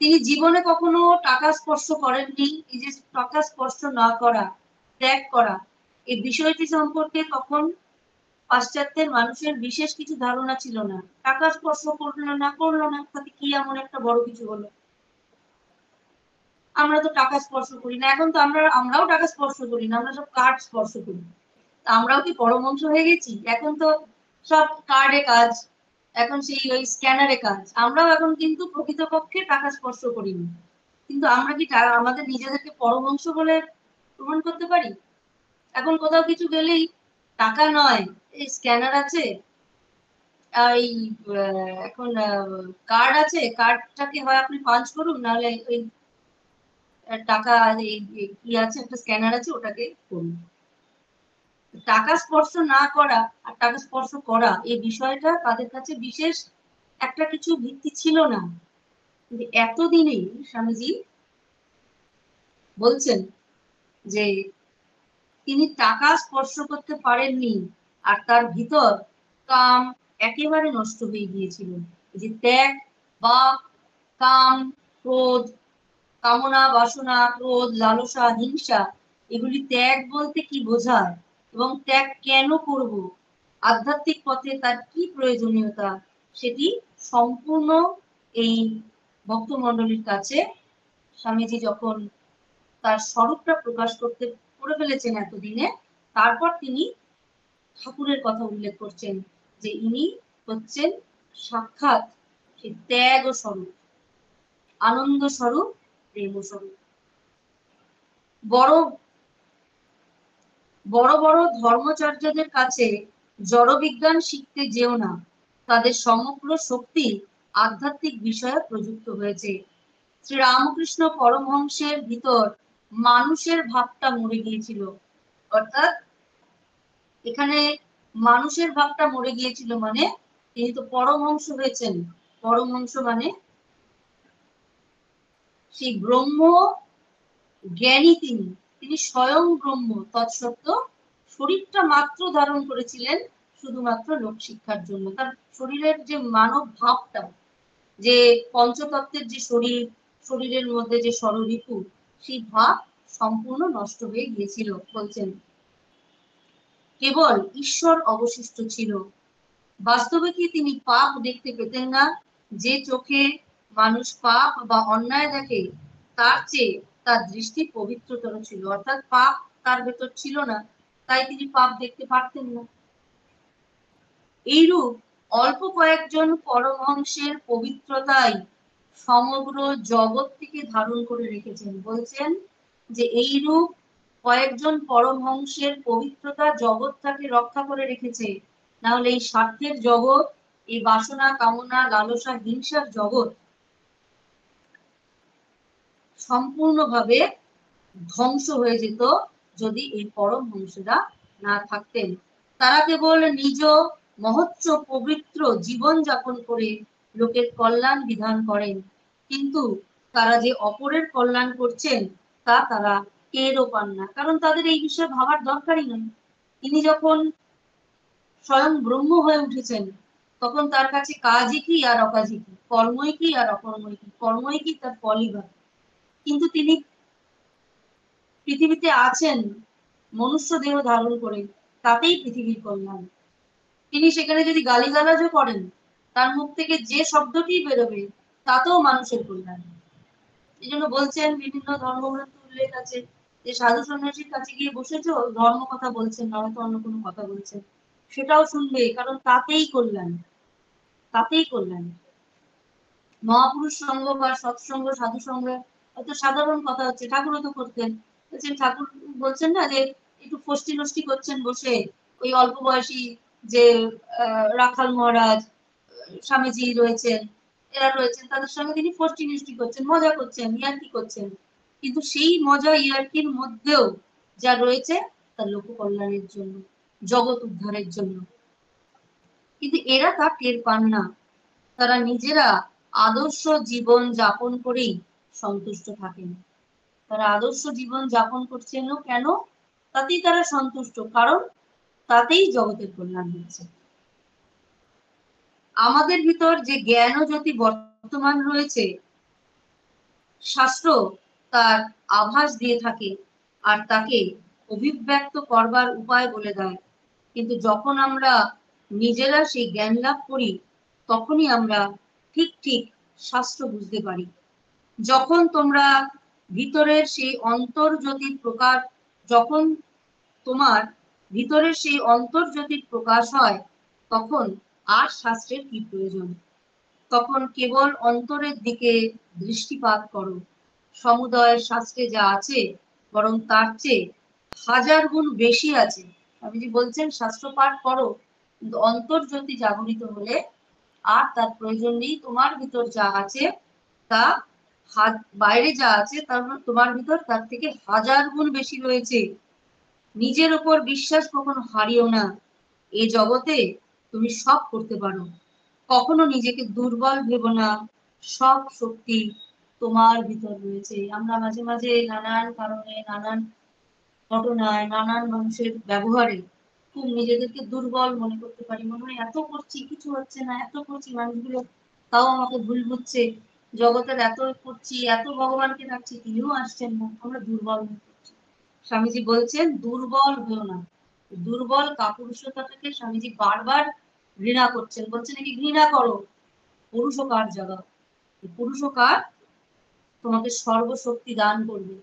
তিনি জীবনে কখনো টাকা স্পর্শ করেননি। এই যে টাকা স্পর্শ না করা, ত্যাগ করা, এই বিষয়টি সম্পর্কে তখন পাশ্চাত্যের মানুষের বিশেষ কিছু ধারণা ছিল না। টাকা স্পর্শ করলো না, তাতে কি এমন একটা বড় কিছু হলো? আমরা তো টাকা স্পর্শ করি না। এখন তো আমরাও টাকা স্পর্শ করি না, আমরা সব কার্ড স্পর্শ করি। আমরাও কি পরমহংস হয়ে গেছি? এখন তো সব কার্ডে কাজ, এখন সেই ওই স্ক্যানারে কাজ। আমরাও এখন কিন্তু প্রকৃতপক্ষে টাকা স্পর্শ করিনি। কিন্তু আমরা কি আমাদের নিজেদেরকে পরমহংস বলে প্রমাণ করতে পারি? এখন কোথাও কিছু গেলেই টাকা নয়, এই স্ক্যানার আছে, এই এখন কার্ড আছে, কার্ডটাকে হয় আপনি পাঞ্চ করুন, নাহলে ওই টাকা কি আছে, একটা স্ক্যানার আছে, ওটাকে করুন। টাকা স্পর্শ না করা আর টাকা স্পর্শ করা, এই বিষয়টা তাদের কাছে বিশেষ একটা কিছু ভিত্তি ছিল না। কিন্তু এতদিনে স্বামীজি বলছেন যে তিনি টাকা স্পর্শ করতে পারেননি, আর তার ভিতর কাম একেবারে নষ্ট হয়ে গিয়েছিল। যে ত্যাগ বা কাম, ক্রোধ, কামনা, বাসনা, ক্রোধ, লালসা, হিংসা, এগুলি ত্যাগ বলতে কি বোঝায় এবং ত্যাগ কেন করব, আধ্যাত্মিক পথে তার কি প্রয়োজনীয়তা, সেটি সম্পূর্ণ এই ভক্তমণ্ডলীর কাছে স্বামীজি যখন তার স্বরূপটা প্রকাশ করে ফেলেছেন এতদিনে, তারপর তিনি ঠাকুরের কথা উল্লেখ করছেন যে ইনি হচ্ছেন সাক্ষাৎ সেই ত্যাগ স্বরূপ, আনন্দ স্বরূপ, প্রেম স্বরূপ। বড় বড় বড় ধর্মচার্যদের কাছে জড়বিজ্ঞান শিখতে যেও না, তাদের সমগ্র শক্তি আধ্যাত্মিক বিষয়ে প্রযুক্ত হয়েছে। শ্রীরামকৃষ্ণ পরমহংসের ভিতর মানুষের ভাবটা মরে গিয়েছিল। অর্থাৎ এখানে মানুষের ভাবটা মরে গিয়েছিল মানে তিনি তো পরমহংস হয়েছেন। পরমহংস মানে সেই ব্রহ্ম জ্ঞানী, তিনি তিনি স্বয়ং ব্রহ্ম। তৎসত্ত্বেও শরীরটা মাত্র ধারণ করেছিলেন শুধুমাত্র লোক শিক্ষার জন্য। তার শরীরের যে মানব ভাবটা, যে পঞ্চতত্ত্বের যে শরীর, শরীরের মধ্যে যে ষড়ঋতু, সেই ভাব সম্পূর্ণ নষ্ট হয়ে গিয়েছিল। বলছেন কেবল ঈশ্বর অবশিষ্ট ছিল। বাস্তবে কি তিনি পাপ দেখতে পেতেন না? যে চোখে মানুষ পাপ বা অন্যায় দেখে, তার চেয়ে তার দৃষ্টি পবিত্রতর ছিল। অর্থাৎ পাপ তার ভেতর ছিল না, তাই তিনি পাপ দেখতে পারতেন না। এইরূপ অল্প কয়েকজন পরমহংসের পবিত্রতাই সমগ্র জগৎটিকে ধারণ করে রেখেছেন। বলছেন যে এইরূপ কয়েকজন পরমহংসের পবিত্রতা জগৎটাকে রক্ষা করে রেখেছে, না হলে এই স্বার্থের জগৎ, এই বাসনা, কামনা, লালসা, হিংসার জগৎ সম্পূর্ণভাবে ধ্বংস হয়ে যেত যদি এই পরমহংসরা না থাকতেন। তারা কেবল নিজ মহৎ পবিত্র জীবন যাপন করে লোকের কল্যাণ বিধান করেন, কিন্তু তারা যে অপরের কল্যাণ করছেন তা তারা টেরও পান না, কারণ তাদের এই বিষয়ে ভাবার দরকারই নেই। তিনি যখন স্বয়ং ব্রহ্ম হয়ে উঠেছেন, তখন তার কাছে কাজই কি আর অকাজই কি, কর্মই কি আর অকর্মই কি, কর্মই কি তার ফলই বা। কিন্তু তিনি পৃথিবীতে আছেন মনুষ্য দেহ ধারণ করে, তাতেই পৃথিবীর কল্যাণ। তিনি সেখানে যদি গালিগালাজও করেন, তার মুখ থেকে যে শব্দটি বেরোবে তাতেও মানুষের কল্যাণ। এই জন্য বলছেন, বিভিন্ন ধর্মগ্রন্থ উল্লেখ আছে যে সাধু সন্ন্যাসীর কাছে গিয়ে বসেছো, ধর্ম কথা বলছেন না, হয়তো অন্য কোনো কথা বলছেন, সেটাও শুনবে, কারণ তাতেই কল্যাণ, তাতেই কল্যাণ। মহাপুরুষ সঙ্গ বা সৎসঙ্গ, সাধু সঙ্গ হয়তো সাধারণ কথা হচ্ছে, ঠাকুরও তো করতেন। বলছেন ঠাকুর বলছেন না যে একটু ফষ্টি নষ্টি করছেন বসে, ওই অল্প বয়সী যে রাখাল মহারাজ, স্বামীজি রয়েছেন, এরা রয়েছেন, তাদের সঙ্গে তিনি ফষ্টি নষ্টি করছেন, মজা করছেন, ইয়ার্কি করছেন। কিন্তু সেই মজা ইয়ার্কির মধ্যেও যা রয়েছে তা লোক কল্যাণের জন্য, জগৎ উদ্ধারের জন্য। কিন্তু এরা তা টের পান না। তারা নিজেরা আদর্শ জীবন যাপন করেই সন্তুষ্ট থাকেন। তারা আদর্শ জীবন যাপন করছেন কেন? তাতেই তারা সন্তুষ্ট, কারণ তাতেই জগতের কল্যাণ হচ্ছে। আমাদের ভিতর যে জ্ঞান ও জ্যোতি বর্তমান রয়েছে, শাস্ত্র তার আভাস দিয়ে থাকে আর তাকে অভিব্যক্ত করবার উপায় বলে দেয়। কিন্তু যখন আমরা নিজেরা সেই জ্ঞান লাভ করি, তখনই আমরা ঠিক ঠিক শাস্ত্র বুঝতে পারি। যখন তোমরা ভিতরের সেই অন্তর্জ্যোতির প্রকাশ, যখন তোমার ভিতরের সেই অন্তর্জ্যোতির প্রকাশ হয়, তখন আর শাস্ত্রের কি প্রয়োজন? তখন কেবল অন্তরের দিকে দৃষ্টিপাত করো। সমুদয় শাস্ত্রে যা আছে, বরং তার চেয়ে হাজার গুণ বেশি আছে। স্বামীজি বলছেন শাস্ত্র পাঠ করো, কিন্তু অন্তর্জ্যোতি জাগরিত হলে আর তার প্রয়োজন নেই। তোমার ভিতর যা আছে তা বাইরে যা আছে তার তোমার ভিতর তার থেকে হাজার গুণ বেশি রয়েছে। নিজের উপর বিশ্বাস কখনো হারিও না। এ জগতে তুমি সব করতে পারো, কখনো নিজেকে দুর্বল ভেবো না। সব শক্তি তোমার ভিতর রয়েছে। আমরা মাঝে মাঝে নানান কারণে, নানান ঘটনায়, নানান মানুষের ব্যবহারে খুব নিজেদেরকে দুর্বল মনে করতে পারি। মনে হয় এত করছি কিছু হচ্ছে না, এত করছি মানুষগুলো তাও আমাকে ভুল বুঝছে, জগতের এত করছি, এত ভগবানকে ডাকছি, তিনিও আসছেন না, আমরা দুর্বল মনে করছি। স্বামীজি বলছেন দুর্বল হয়েও না। দুর্বল কাপুরুষতাটাকে স্বামীজি বারবার ঘৃণা করছেন, বলছেন একে ঘৃণা করো, পুরুষকার জায়গা। পুরুষকার তোমাকে সর্বশক্তি দান করবে,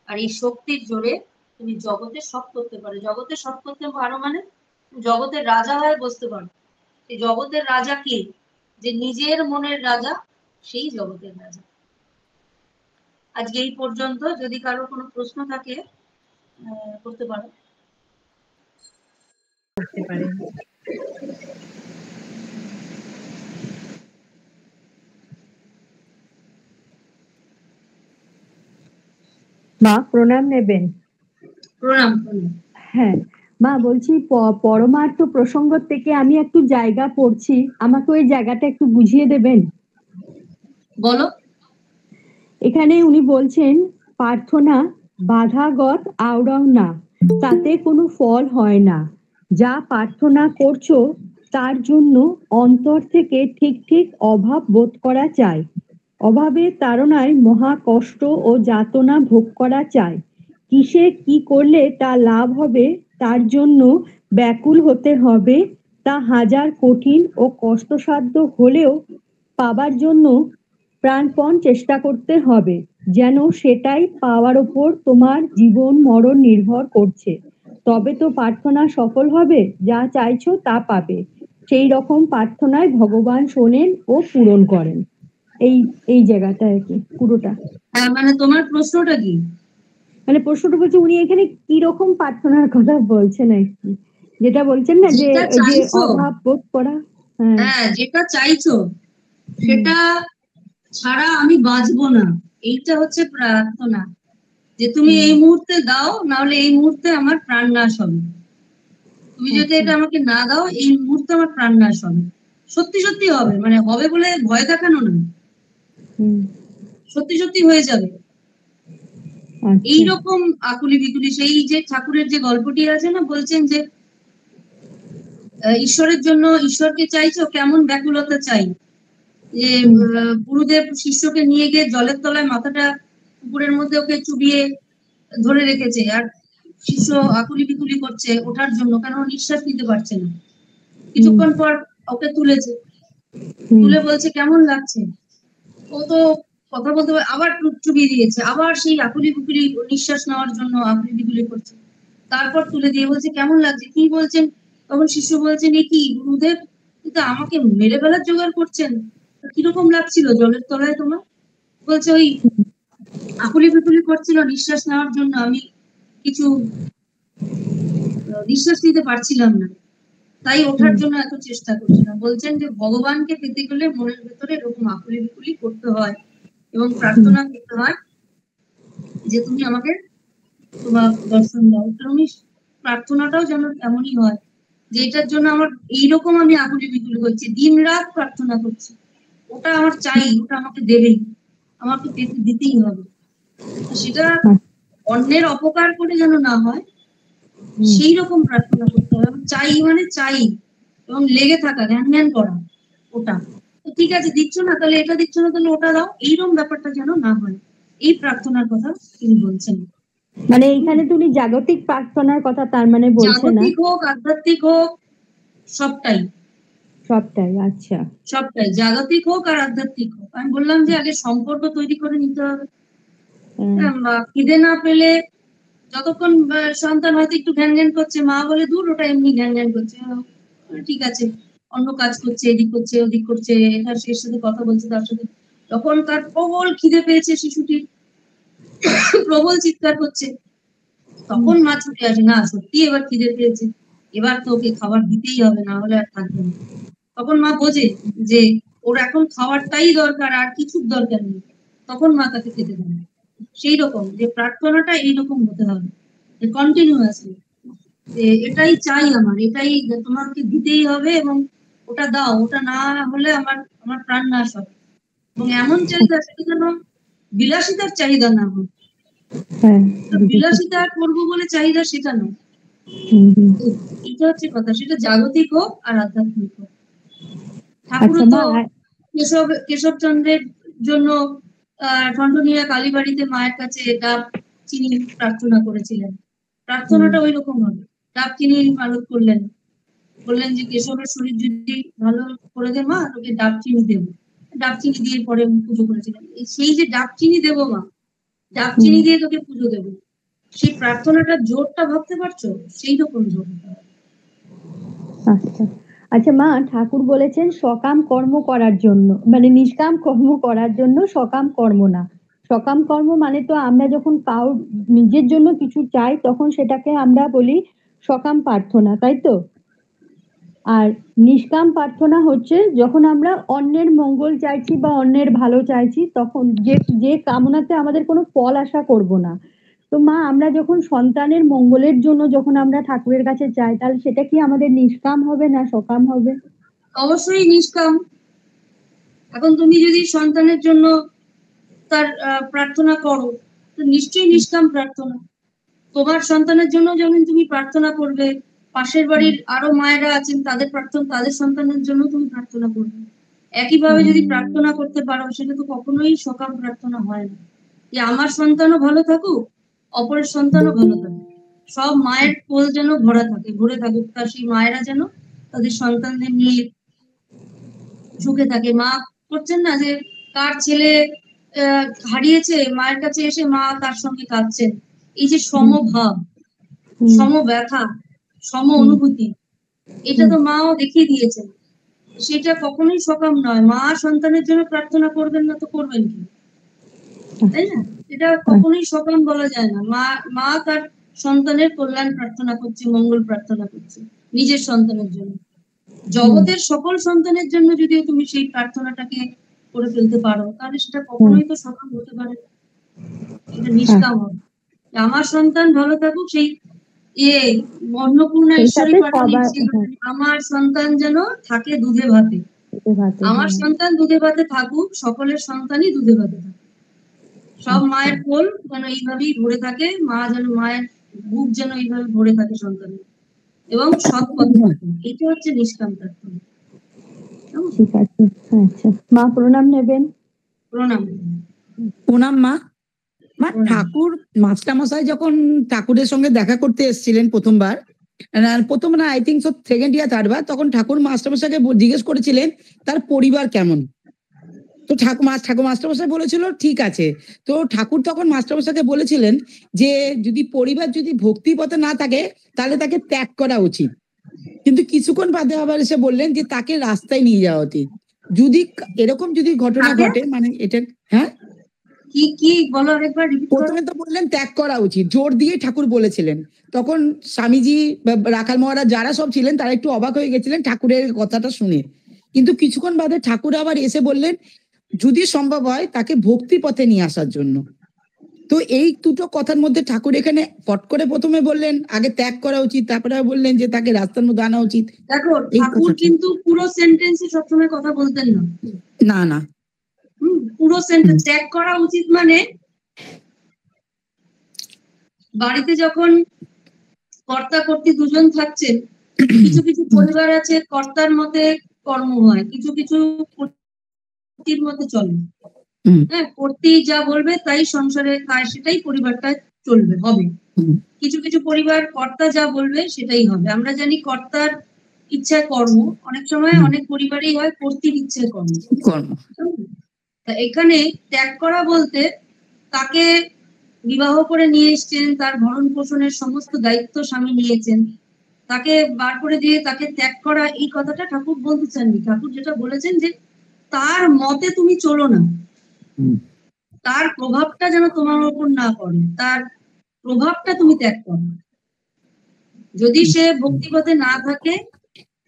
আর এই শক্তির জোরে তুমি জগতে সব করতে পারো। জগতে সব করতে পারো মানে জগতের রাজা হয়ে বসতে পারো। এই জগতের রাজা কি? যে নিজের মনের রাজা, সেই জগতের রাজা। আজকে এই পর্যন্ত। যদি কারো কোনো প্রশ্ন থাকে করতে পারো। করতে পারেন। মা প্রণাম নেবেন। প্রণাম। হ্যাঁ মা, বলছি পরমার্থ প্রসঙ্গ থেকে আমি একটু জায়গা পড়ছি, আমাকে ওই জায়গাটা একটু বুঝিয়ে দেবেন? বলো। এখানে উনি বলছেন প্রার্থনা বাধাগত আওড়াও না, তাতে কোনো ফল হয় না। যা প্রার্থনা করছো তার জন্য অন্তর থেকে ঠিক ঠিক অভাব বোধ করা চাই। অভাবের তাড়নায় মহা কষ্ট ও যাতনা ভোগ করা চাই। কিসে কি করলে তা লাভ হবে তার জন্য ব্যাকুল হতে হবে। তা হাজার কঠিন ও কষ্টসাধ্য হলেও পাবার জন্য প্রাণপণ চেষ্টা করতে হবে, যেন সেটাই পাওয়ার ওপর তোমার জীবন মরণ নির্ভর করছে। তবে তো প্রার্থনা সফল হবে, যা চাইছো তা পাবে। সেই রকম প্রার্থনায় ভগবান শোনেন ও পূরণ করেন। এই এই জায়গাটা আর কি পুরোটা। মানে তোমার প্রশ্নটা কি? মানে প্রশ্নটা বলছে উনি এখানে কি রকম প্রার্থনার কথা বলছেন আর কি, যেটা বলছেন না যে যে অভাব বোধ করা। হ্যাঁ, যেটা চাইছো সেটা ছাড়া আমি বাঁচবো না, এইটা হচ্ছে প্রার্থনা। যে তুমি এই মুহূর্তে দাও, না হলে এই মুহূর্তে আমার প্রাণ নাশ হবে। তুমি যদি এটা আমাকে না দাও, এই মুহূর্তে আমার প্রাণ নাশ হবে। সত্যি সত্যি হবে, মানে হবে বলে ভয় দেখানো না, সত্যি সত্যি হয়ে যাবে। এইরকম আকুলি বিকুলি। সেই যে ঠাকুরের যে গল্পটি আছে না, বলছেন যে ঈশ্বরের জন্য, ঈশ্বরকে চাইছো, কেমন ব্যাকুলতা চাই। যে গুরুদেব শিষ্যকে নিয়ে গিয়ে জলের তলায় মাথাটা পুকুরের মধ্যে ওকে চুবিয়ে ধরে রেখেছে, আর শিষ্য আকুলি বিকুলি করছে ওঠার জন্য, কেন নিঃশ্বাস নিতে পারছে না। কিছুক্ষণ পর ওকে তুলেছে, তুলে বলছে কেমন লাগছে। ও তো কথা বলতে আবার চুবিয়ে দিয়েছে, আবার সেই আকুলি বিকুলি নিঃশ্বাস নেওয়ার জন্য আকুলি বিকুলি করছে। তারপর তুলে দিয়ে বলছে কেমন লাগছে। কি বলছেন? তখন শিষ্য বলছেন এ কি গুরুদেব, কিন্তু আমাকে মেরে ফেলার জোগাড় করছেন, কিরকম লাগছিল জলের তলায় তোমার? বলছে ওই আকুলি বিকুলি করছিল নিঃশ্বাস নেওয়ার জন্য, আমি কিছু নিঃশ্বাস নিতে পারছিলাম না, তাই ওঠার জন্য এত চেষ্টা করছিলাম। বলছেন যে ভগবানকে পেতে গেলে মনের ভেতরে এরকম আকুলি বিকুলি করতে হয় এবং প্রার্থনা করতে হয় যে তুমি আমাকে তোমার দর্শন দাও। তেমনি প্রার্থনাটাও যেন এমনই হয় যে এটার জন্য আমার এইরকম আমি আকুলি বিকুলি করছি, দিন রাত প্রার্থনা করছি, ওটা আমার চাই, ওটা আমাকে দেবেই, আমাকে পেতে দিতেই হবে। সেটা অন্যের অপকার করে যেন না হয়, সেই রকম প্রার্থনা করতে হবে। চাই মানে চাই, এবং লেগে থাকা, ধ্যান ধ্যান করা। ওটা তো ঠিক আছে, দিচ্ছ না তাহলে এটা দিচ্ছ না তাহলে ওটা দাও, এইরকম ব্যাপারটা যেন না হয়, এই প্রার্থনার কথা তিনি বলছেন। মানে এইখানে তুমি জাগতিক প্রার্থনার কথা তার মানে বলছে না, জাগতিক হোক আধ্যাত্মিক হোক সবটাই, সবটাই। আচ্ছা। সবটাই জাগতিক হোক আর আধ্যাত্মিক হোক। আমি বললাম যে আগে সম্পর্ক তৈরি করে নিতে হবে। খিদে না পেলে যতক্ষণ সন্তান হয়তো একটু ঘ্যান ঘ্যান করছে, মা বলে দূর ওটা এমনি ঘ্যান ঘ্যান করছে, ঠিক আছে, অন্য কাজ করছে, এদিক করছে ওদিক করছে, এটার এর সাথে কথা বলছে তার সাথে, তখন তার প্রবল খিদে পেয়েছে শিশুটির, প্রবল চিৎকার করছে, তখন মা ছুটে আসে, না সত্যি এবার খিদে পেয়েছে, এবার তো ওকে খাবার দিতেই হবে, না হলে আর থাকবে না। তখন মা বোঝে যে ওর এখন খাবারটাই দরকার, আর কিছুর দরকার নেই, তখন মা তাকে খেতে দেয়। সেই রকম যে প্রার্থনাটা এইরকম হতে হবে, যে কন্টিনিউয়াসলি, যে এটাই চাই আমার, এটাই তোমাকে দিতেই হবে, এবং ওটা দাও, ওটা না হলে আমার আমার প্রাণ নাশ হবে। এবং এমন চাহিদা, সেটা যেন বিলাসিতার চাহিদা না হয়, বিলাসিতা করবো বলে চাহিদা সেটা নয়। এটা হচ্ছে কথা, সেটা জাগতিক হোক আর আধ্যাত্মিক হোক। ঠাকুরও তো কেশবচন্দ্রের জন্য ঠনঠনিয়া কালীবাড়িতে মায়ের কাছে ডাব চিনি প্রার্থনা করেছিলেন, প্রার্থনাটা ওই রকম হবে, ডাব চিনি মানত করলেন, বললেন যে কেশবের শরীর যদি ভালো করে দে মা, তোকে ডাব চিনি দেবো, ডাব চিনি দিয়ে পরে পুজো করেছিলেন। সেই যে ডাব চিনি দেবো মা, ডাব চিনি দিয়ে তোকে পুজো দেবো, সেই প্রার্থনাটার জোরটা ভাবতে পারছো, সেই রকম জোর। আচ্ছা আচ্ছা মা, ঠাকুর বলেছেন সকাম কর্ম করার জন্য, মানে নিষ্কাম কর্ম করার জন্য সকাম কর্ম না। সকাম কর্ম মানে তো আমরা যখন কারোর নিজের জন্য কিছু চাই তখন সেটাকে আমরা বলি সকাম প্রার্থনা, তাই তো? আর নিষ্কাম প্রার্থনা হচ্ছে যখন আমরা অন্যের মঙ্গল চাইছি বা অন্যের ভালো চাইছি, তখন যে যে কামনাতে আমাদের কোনো ফল আশা করব না। তো মা, আমরা যখন সন্তানের মঙ্গলের জন্য যখন আমরা ঠাকুরের কাছে চাই, তাহলে সেটা কি আমাদের নিষ্কাম হবে না সকাম হবে? অবশ্যই নিষ্কাম। এখন তুমি যদি সন্তানের জন্য তার প্রার্থনা করো, তো নিশ্চয়ই নিষ্কাম প্রার্থনা। তোমার সন্তানের জন্য যখন তুমি প্রার্থনা করবে, পাশের বাড়ির আরো মায়েরা আছেন তাদের তাদের সন্তানের জন্য তুমি প্রার্থনা করবে, একইভাবে যদি প্রার্থনা করতে পারো, সেটা তো কখনোই সকাম প্রার্থনা হয় না। যে আমার সন্তানও ভালো থাকুক, অপরের সন্তানও ভালো থাকুক, সব মায়ের কোল যেন ভরে থাকুক, তার সেই মায়েরা যেন তাদের সন্তানদের নিয়ে সুখে থাকে। মা করছেন না যে কার ছেলে হারিয়েছে, মায়ের কাছে এসে মা তার সঙ্গে কাঁদছেন, এই যে সমভাব, সম ব্যথা, সম অনুভূতি, এটা তো মাও দেখিয়ে দিয়েছেন। সেটা কখনোই সকাম নয়। মা সন্তানের জন্য প্রার্থনা করবেন না তো করবেন কি, তাই না? এটা কখনোই সকাম বলা যায় না। মা তার সন্তানের কল্যাণ প্রার্থনা করছে, মঙ্গল প্রার্থনা করছে নিজের সন্তানের জন্য। জগতের সকল সন্তানের জন্য যদিও তুমি সেই প্রার্থনাটাকে করে ফেলতে পারো, তাহলে সেটা কখনোই তো সকাম হতে পারে, সেটা নিষ্কাম হবে। আমার সন্তান ভালো থাকুক, সেই অন্নপূর্ণা ঈশ্বরী আমার সন্তান যেন থাকে দুধে ভাতে, আমার সন্তান দুধে ভাতে থাকুক, সকলের সন্তানই দুধে ভাতে থাকুক, সব মায়ের কোল যেন এইভাবেই ভরে থাকে, মা যেন মায়ের বুক যেন এইভাবে ভরে থাকে সন্তানের, এবং সৎ পথ, এটা হচ্ছে নিষ্কাম প্রার্থনা। ঠিক আছে, আচ্ছা মা প্রণাম নেবেন। প্রণাম। প্রণাম মা। মা, ঠাকুর মাস্টারমশাই যখন ঠাকুরের সঙ্গে দেখা করতে এসেছিলেন প্রথমবার, প্রথম না I think so second year third বার, তখন ঠাকুর মাস্টারমশাইকে জিজ্ঞেস করেছিলেন তার পরিবার কেমন। তো ঠাকুর মাস্টারমশাই বলেছিল ঠিক আছে। তো ঠাকুর তখন মাস্টারমশাইকে বলেছিলেন যে যদি পরিবার যদি ভক্তি পথে না থাকে তাহলে তাকে ত্যাগ করা উচিত, কিন্তু কিছুক্ষণ বাদে আবার এসে বললেন যে তাকে রাস্তায় নিয়ে যাওয়া উচিত। যদি এরকম যদি ঘটনা ঘটে, মানে এটা হ্যাঁ কি কি বলো একবার। প্রথমে তো বললেন ত্যাগ করা উচিত, জোর দিয়ে ঠাকুর বলেছিলেন। তখন স্বামীজি, রাখাল মহারাজ যারা সব ছিলেন তারা একটু অবাক হয়ে গেছিলেন ঠাকুরের কথাটা শুনে, কিন্তু কিছুক্ষণ বাদে ঠাকুর আবার এসে বললেন যদি সম্ভব হয় তাকে ভক্তি পথে নিয়ে আসার জন্য। তো এই দুটো কথার মধ্যে ঠাকুর এখানে পট করে প্রথমে বললেন আগে ত্যাগ করা উচিত, তারপরে বললেন যে তাকে রাস্তার মধ্যে আনা উচিত। দেখো, ঠাকুর কিন্তু পুরো সেন্টেন্সে সবসময় কথা বলতেন না। না না, পুরো সেন্টেন্স ত্যাগ করা উচিত মানে বাড়িতে যখন কর্তা কর্ত্রী দুজন থাকছেন, কিছু কিছু পরিবার আছে কর্তার মতে কর্ম হয়, কিছু কিছু কর্তির মধ্যে চলে। হুম। হ্যাঁ, কর্তি যা বলবে তাই সংসারে, তাই সেটাই পরিবারটা চলবে, হবে। হুম। কিছু কিছু পরিবার কর্তা যা বলবে সেটাই হবে। আমরা জানি কর্তার ইচ্ছায় কর্ম, অনেক সময় হুম। অনেক পরিবারেই হয় কর্তির ইচ্ছায় কর্ম। কর্ম। তা এখানে ত্যাগ করা বলতে তাকে বিবাহ করে নিয়ে এসছেন, তার ভরণ পোষণের সমস্ত দায়িত্ব স্বামী নিয়েছেন, তাকে বার করে দিয়ে তাকে ত্যাগ করা, এই কথাটা ঠাকুর বলতে চাননি। ঠাকুর যেটা বলেছেন যে তার মতে তুমি চলো না, হুম। তার প্রভাবটা যেন তোমার উপর না পড়ে, তার প্রভাবটা তুমি ত্যাগ করো। যদি সে ভক্তিপথে না থাকে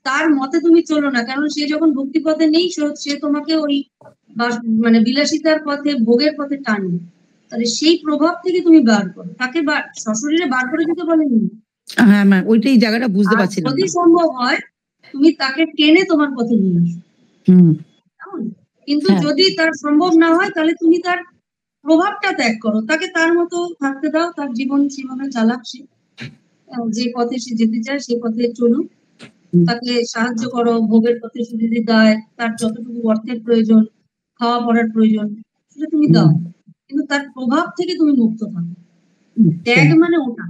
তার মতে তুমি চলো না, কারণ সে যখন ভক্তিপথে নেই সে তোমাকে ওই মানে বিলাসিতার পথে, ভোগের পথে টানবে। তাহলে সেই প্রভাব থেকে তুমি বার করো, তাকে সশরীরে বার করে দিতে বলেনি। হ্যাঁ ম্যাম, ওইটাই জায়গাটা বুঝতে আর পারছিলাম যদি না। সম্ভব হয় তুমি তাকে টেনে তোমার পথে নিয়ে আসো। হুম। কেমন? কিন্তু হ্যাঁ। যদি তার সম্ভব না হয় তাহলে তুমি তার প্রভাবটা ত্যাগ করো, তাকে তার মতো থাকতে দাও, তার জীবন সেভাবে চালাক সে, যে পথে সে যেতে চায় সে পথে চলুক। হুম। তাকে সাহায্য করো, ভোগের পথে সে যদি দেয়, তার যতটুকু অর্থের প্রয়োজন, খাওয়া পড়ার প্রয়োজন, সেটা তুমি দাও, কিন্তু তার প্রভাব থেকে তুমি মুক্ত থাকো। ত্যাগ মানে ওটা।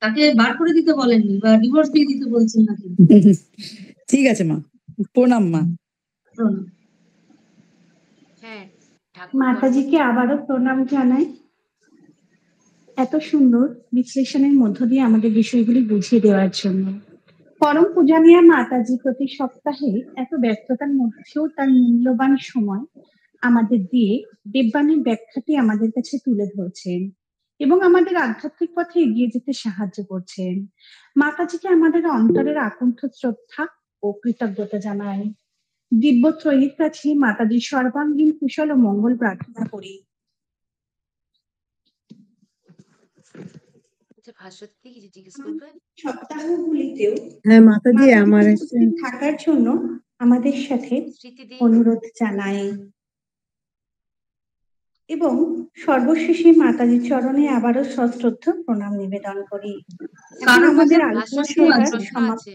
তাকে বার করে দিতে বলেননি বা ডিভোর্স দিয়ে দিতে বলছেন নাকি। ঠিক আছে মা, প্রণাম মা। প্রণাম। হ্যাঁ, মাতাজিকে আবারও প্রণাম জানাই। এত সুন্দর বিশ্লেষণের মধ্য দিয়ে আমাদের বিষয়গুলি বুঝিয়ে দেওয়ার জন্য। পরম পূজনীয়া মাতাজি প্রতি সপ্তাহে এত ব্যস্ততার মধ্যেও তার মূল্যবান সময় আমাদের দিয়ে দেববাণীর ব্যাখ্যাটি আমাদের কাছে তুলে ধরছেন এবং আমাদের আধ্যাত্মিক পথে এগিয়ে যেতে সাহায্য করছেন। মাতাজিকে আমাদের অন্তরের আকুণ্ঠ শ্রদ্ধা ও কৃতজ্ঞতা জানাই। দিব্য ত্রয়ীর কাছে মাতাজির সর্বাঙ্গীন কুশল ও মঙ্গল প্রার্থনা করি। আচ্ছা, ভাস্বতী কিছু জিজ্ঞেস করবেন? সপ্তাহগুলিতেও হ্যাঁ মাতাজি, আমার উপস্থিত থাকার জন্য আমাদের সাথে স্মৃতিদি অনুরোধ জানাই এবং সর্বশেষে মাতাজির চরণে আবারও সশ্রদ্ধ প্রণাম নিবেদন করি। এখন কারো আমাদের কাছে আলোচনা ভাস্বতী সভার প্রশ্ন আছে।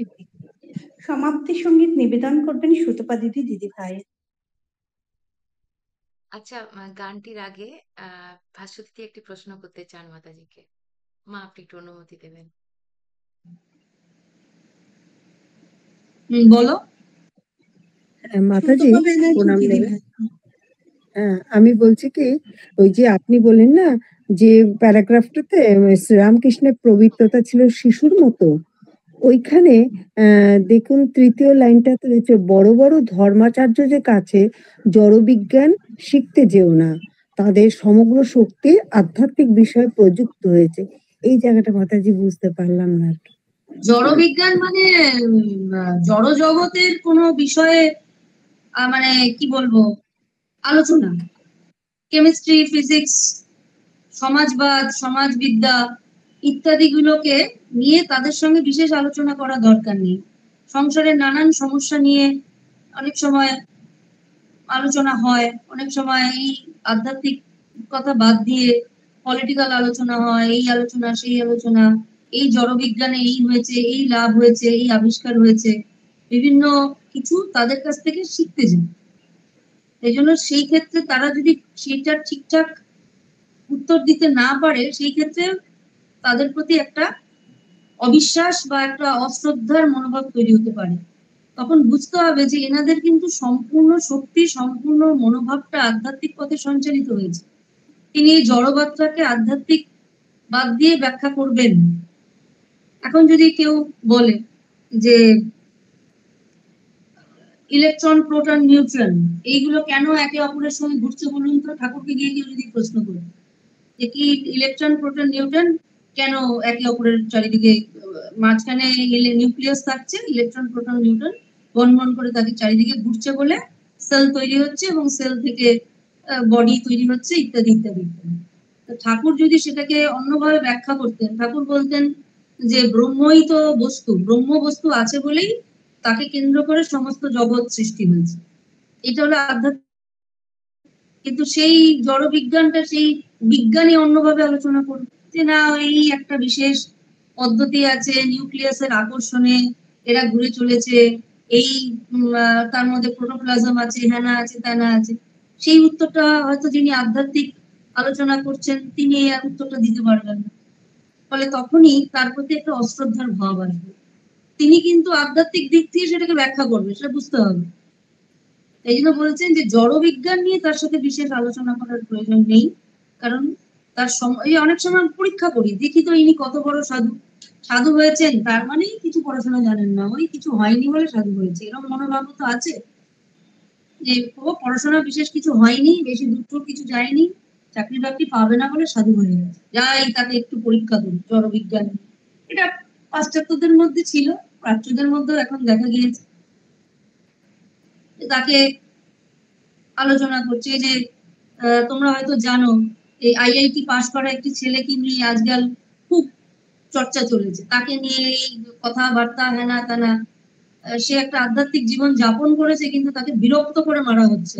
সমাপ্তি সঙ্গীত নিবেদন করবেন সুতপা দিদি ভাই। আচ্ছা, গানটির আগে ভাস্বতী একটি প্রশ্ন করতে চান মাতাজিকে। মা, আপনি একটু অনুমতি দেবেন? বলো। মাতাজি সুতপা ব্যানার্জি প্রণাম দিদি নেবেন। ভাই। হ্যাঁ, আমি বলছি কি, ওই যে আপনি বলেন না যে প্যারাগ্রাফটাতে শ্রীরামকৃষ্ণের পবিত্রতা ছিল শিশুর মতো, ওইখানে দেখুন তৃতীয় লাইনটাতে রয়েছে, বড় বড় ধর্মাচার্যদের কাছে জড়বিজ্ঞান শিখতে যেও না, তাদের সমগ্র শক্তি আধ্যাত্মিক বিষয়ে প্রযুক্ত হয়েছে। এই জায়গাটা মাতাজি বুঝতে পারলাম না আর কি। জড়বিজ্ঞান মানে জড় জগতের কোনো বিষয়ে মানে কি বলবো, আলোচনা, কেমিস্ট্রি, ফিজিক্স, সমাজবাদ, সমাজবিদ্যা ইত্যাদিগুলোকে নিয়ে তাদের সঙ্গে বিশেষ আলোচনা করা দরকার নেই। সংসারের নানান সমস্যা নিয়ে অনেক সময় আলোচনা হয়, অনেক সময় এই আধ্যাত্মিক কথা বাদ দিয়ে পলিটিক্যাল আলোচনা হয়, এই আলোচনা সেই আলোচনা, এই জড়বিজ্ঞানে এই হয়েছে, এই লাভ হয়েছে, এই আবিষ্কার হয়েছে, বিভিন্ন কিছু তাদের কাছ থেকে শিখতে যায়। এই জন্য সেই ক্ষেত্রে তারা যদি সেটা ঠিকঠাক উত্তর দিতে না পারে, সেই ক্ষেত্রে তাদের প্রতি একটা অবিশ্বাস বা একটা অশ্রদ্ধার মনোভাব তৈরি হতে পারে। তখন বুঝতে হবে যে এনাদের কিন্তু সম্পূর্ণ শক্তি, সম্পূর্ণ মনোভাবটা আধ্যাত্মিক পথে সঞ্চালিত হয়েছে। তিনি এই জড়বাদটাকে আধ্যাত্মিক বাদ দিয়ে ব্যাখ্যা করবেন। এখন যদি কেউ বলে যে ইলেকট্রন, প্রোটন, নিউট্রন এইগুলো কেন একে অপরের সঙ্গে ঘুরছে বলুন তো, ঠাকুরকে গিয়ে কেউ যদি প্রশ্ন করে যে কি ইলেকট্রন, প্রোটন, নিউট্রন কেন একে অপরের চারিদিকে, মাঝখানে নিউক্লিয়াস থাকছে, ইলেকট্রন, প্রোটন, নিউট্রন বন করে তাদের চারিদিকে ঘুরছে বলে সেল তৈরি হচ্ছে এবং সেল থেকে বডি তৈরি হচ্ছে, ইত্যাদি ইত্যাদি ইত্যাদি। ঠাকুর যদি সেটাকে অন্যভাবে ব্যাখ্যা করতেন, ঠাকুর বলতেন যে ব্রহ্মই তো বস্তু, ব্রহ্ম বস্তু আছে বলেই তাকে কেন্দ্র করে সমস্ত জগৎ সৃষ্টি হয়েছে। এটা হলো আধ্যাত্মিক। কিন্তু সেই জড় বিজ্ঞানটা সেই বিজ্ঞানী অন্যভাবে আলোচনা করবে যে না, এই একটা বিশেষ পদ্ধতি আছে, নিউক্লিয়াসের আকর্ষণে এরা ঘুরে চলেছে, এই তার মধ্যে প্রোটোপ্লাজম আছে, হ্যানা আছে, ত্যানা আছে, সেই উত্তরটা হয়তো যিনি আধ্যাত্মিক আলোচনা করছেন তিনি এই উত্তরটা দিতে পারবেন না। ফলে তখনই তার প্রতি একটা অশ্রদ্ধার ভাব আসবে। তিনি কিন্তু আধ্যাত্মিক দিক থেকে সেটাকে ব্যাখ্যা করবে, সেটা বুঝতে হবে। এই জন্য বলছেন যে জড় বিজ্ঞান নিয়ে তার সাথে বিশেষ আলোচনা করার প্রয়োজন নেই, কারণ তার এই অনেক সময় পরীক্ষা করি, দেখি তো ইনি কত বড় সাধু। সাধু হয়েছেন তার মানেই কিছু পড়াশোনা জানেন না, ওই কিছু হয়নি বলে সাধু হয়েছে, এরকম মনোভাব তো আছে যে ও পড়াশোনা বিশেষ কিছু হয়নি, বেশি দূর কিছু যায়নি, চাকরি বাকরি পাবে না বলে সাধু হয়ে গেছে, যাই তাকে একটু পরীক্ষা করি জড় বিজ্ঞান। এটা পাশ্চাত্যদের মধ্যে ছিল, প্রাচ্যদের মধ্যেও এখন দেখা গিয়েছে। তাকে আলোচনা করছে যে তোমরা হয়তো জানো এই আইআইটি পাশ করা একটি ছেলেকে নিয়ে আজকাল খুব চর্চা চলেছে, তাকে নিয়ে এই কথাবার্তা হেনা তেনা। সে একটা আধ্যাত্মিক জীবন যাপন করেছে কিন্তু তাকে বিরক্ত করে মারা হচ্ছে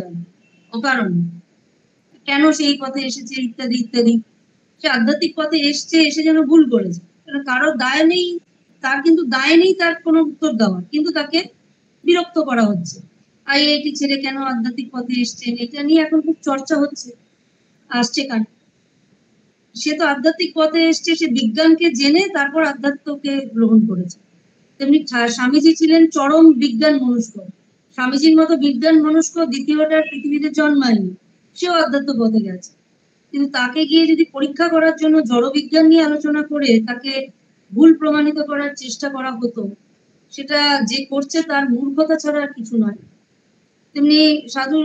অকারণ, কেন সেই পথে এসেছে ইত্যাদি ইত্যাদি। সে আধ্যাত্মিক পথে এসে যেন ভুল করেছে, কারোর দায় নেই, তার কিন্তু দায় নেই তার কোনো উত্তর দেওয়ার, কিন্তু তাকে বিরক্ত করা হচ্ছে। আইআইটি ছেলে কেন আধ্যাত্মিক পথে এসছেন এটা নিয়ে এখন খুব চর্চা হচ্ছে, আসছে কেন। সে তো আধ্যাত্মিক পথে এসছে, সে বিজ্ঞানকে জেনে তারপর আধ্যাত্মকে গ্রহণ করেছে। তেমনি স্বামীজি ছিলেন চরম বিজ্ঞান মনস্ক, স্বামীজির মতো বিজ্ঞান মনস্ক দ্বিতীয়টার পৃথিবীতে জন্মায়নি, সেও আধ্যাত্ম পথে গেছে। কিন্তু তাকে গিয়ে যদি পরীক্ষা করার জন্য জড় বিজ্ঞান নিয়ে আলোচনা করে তাকে ভুল প্রমাণিত করার চেষ্টা করা হতো, সেটা যে করছে তার মূর্খতা ছাড়া আর কিছু নয়। তেমনি সাধু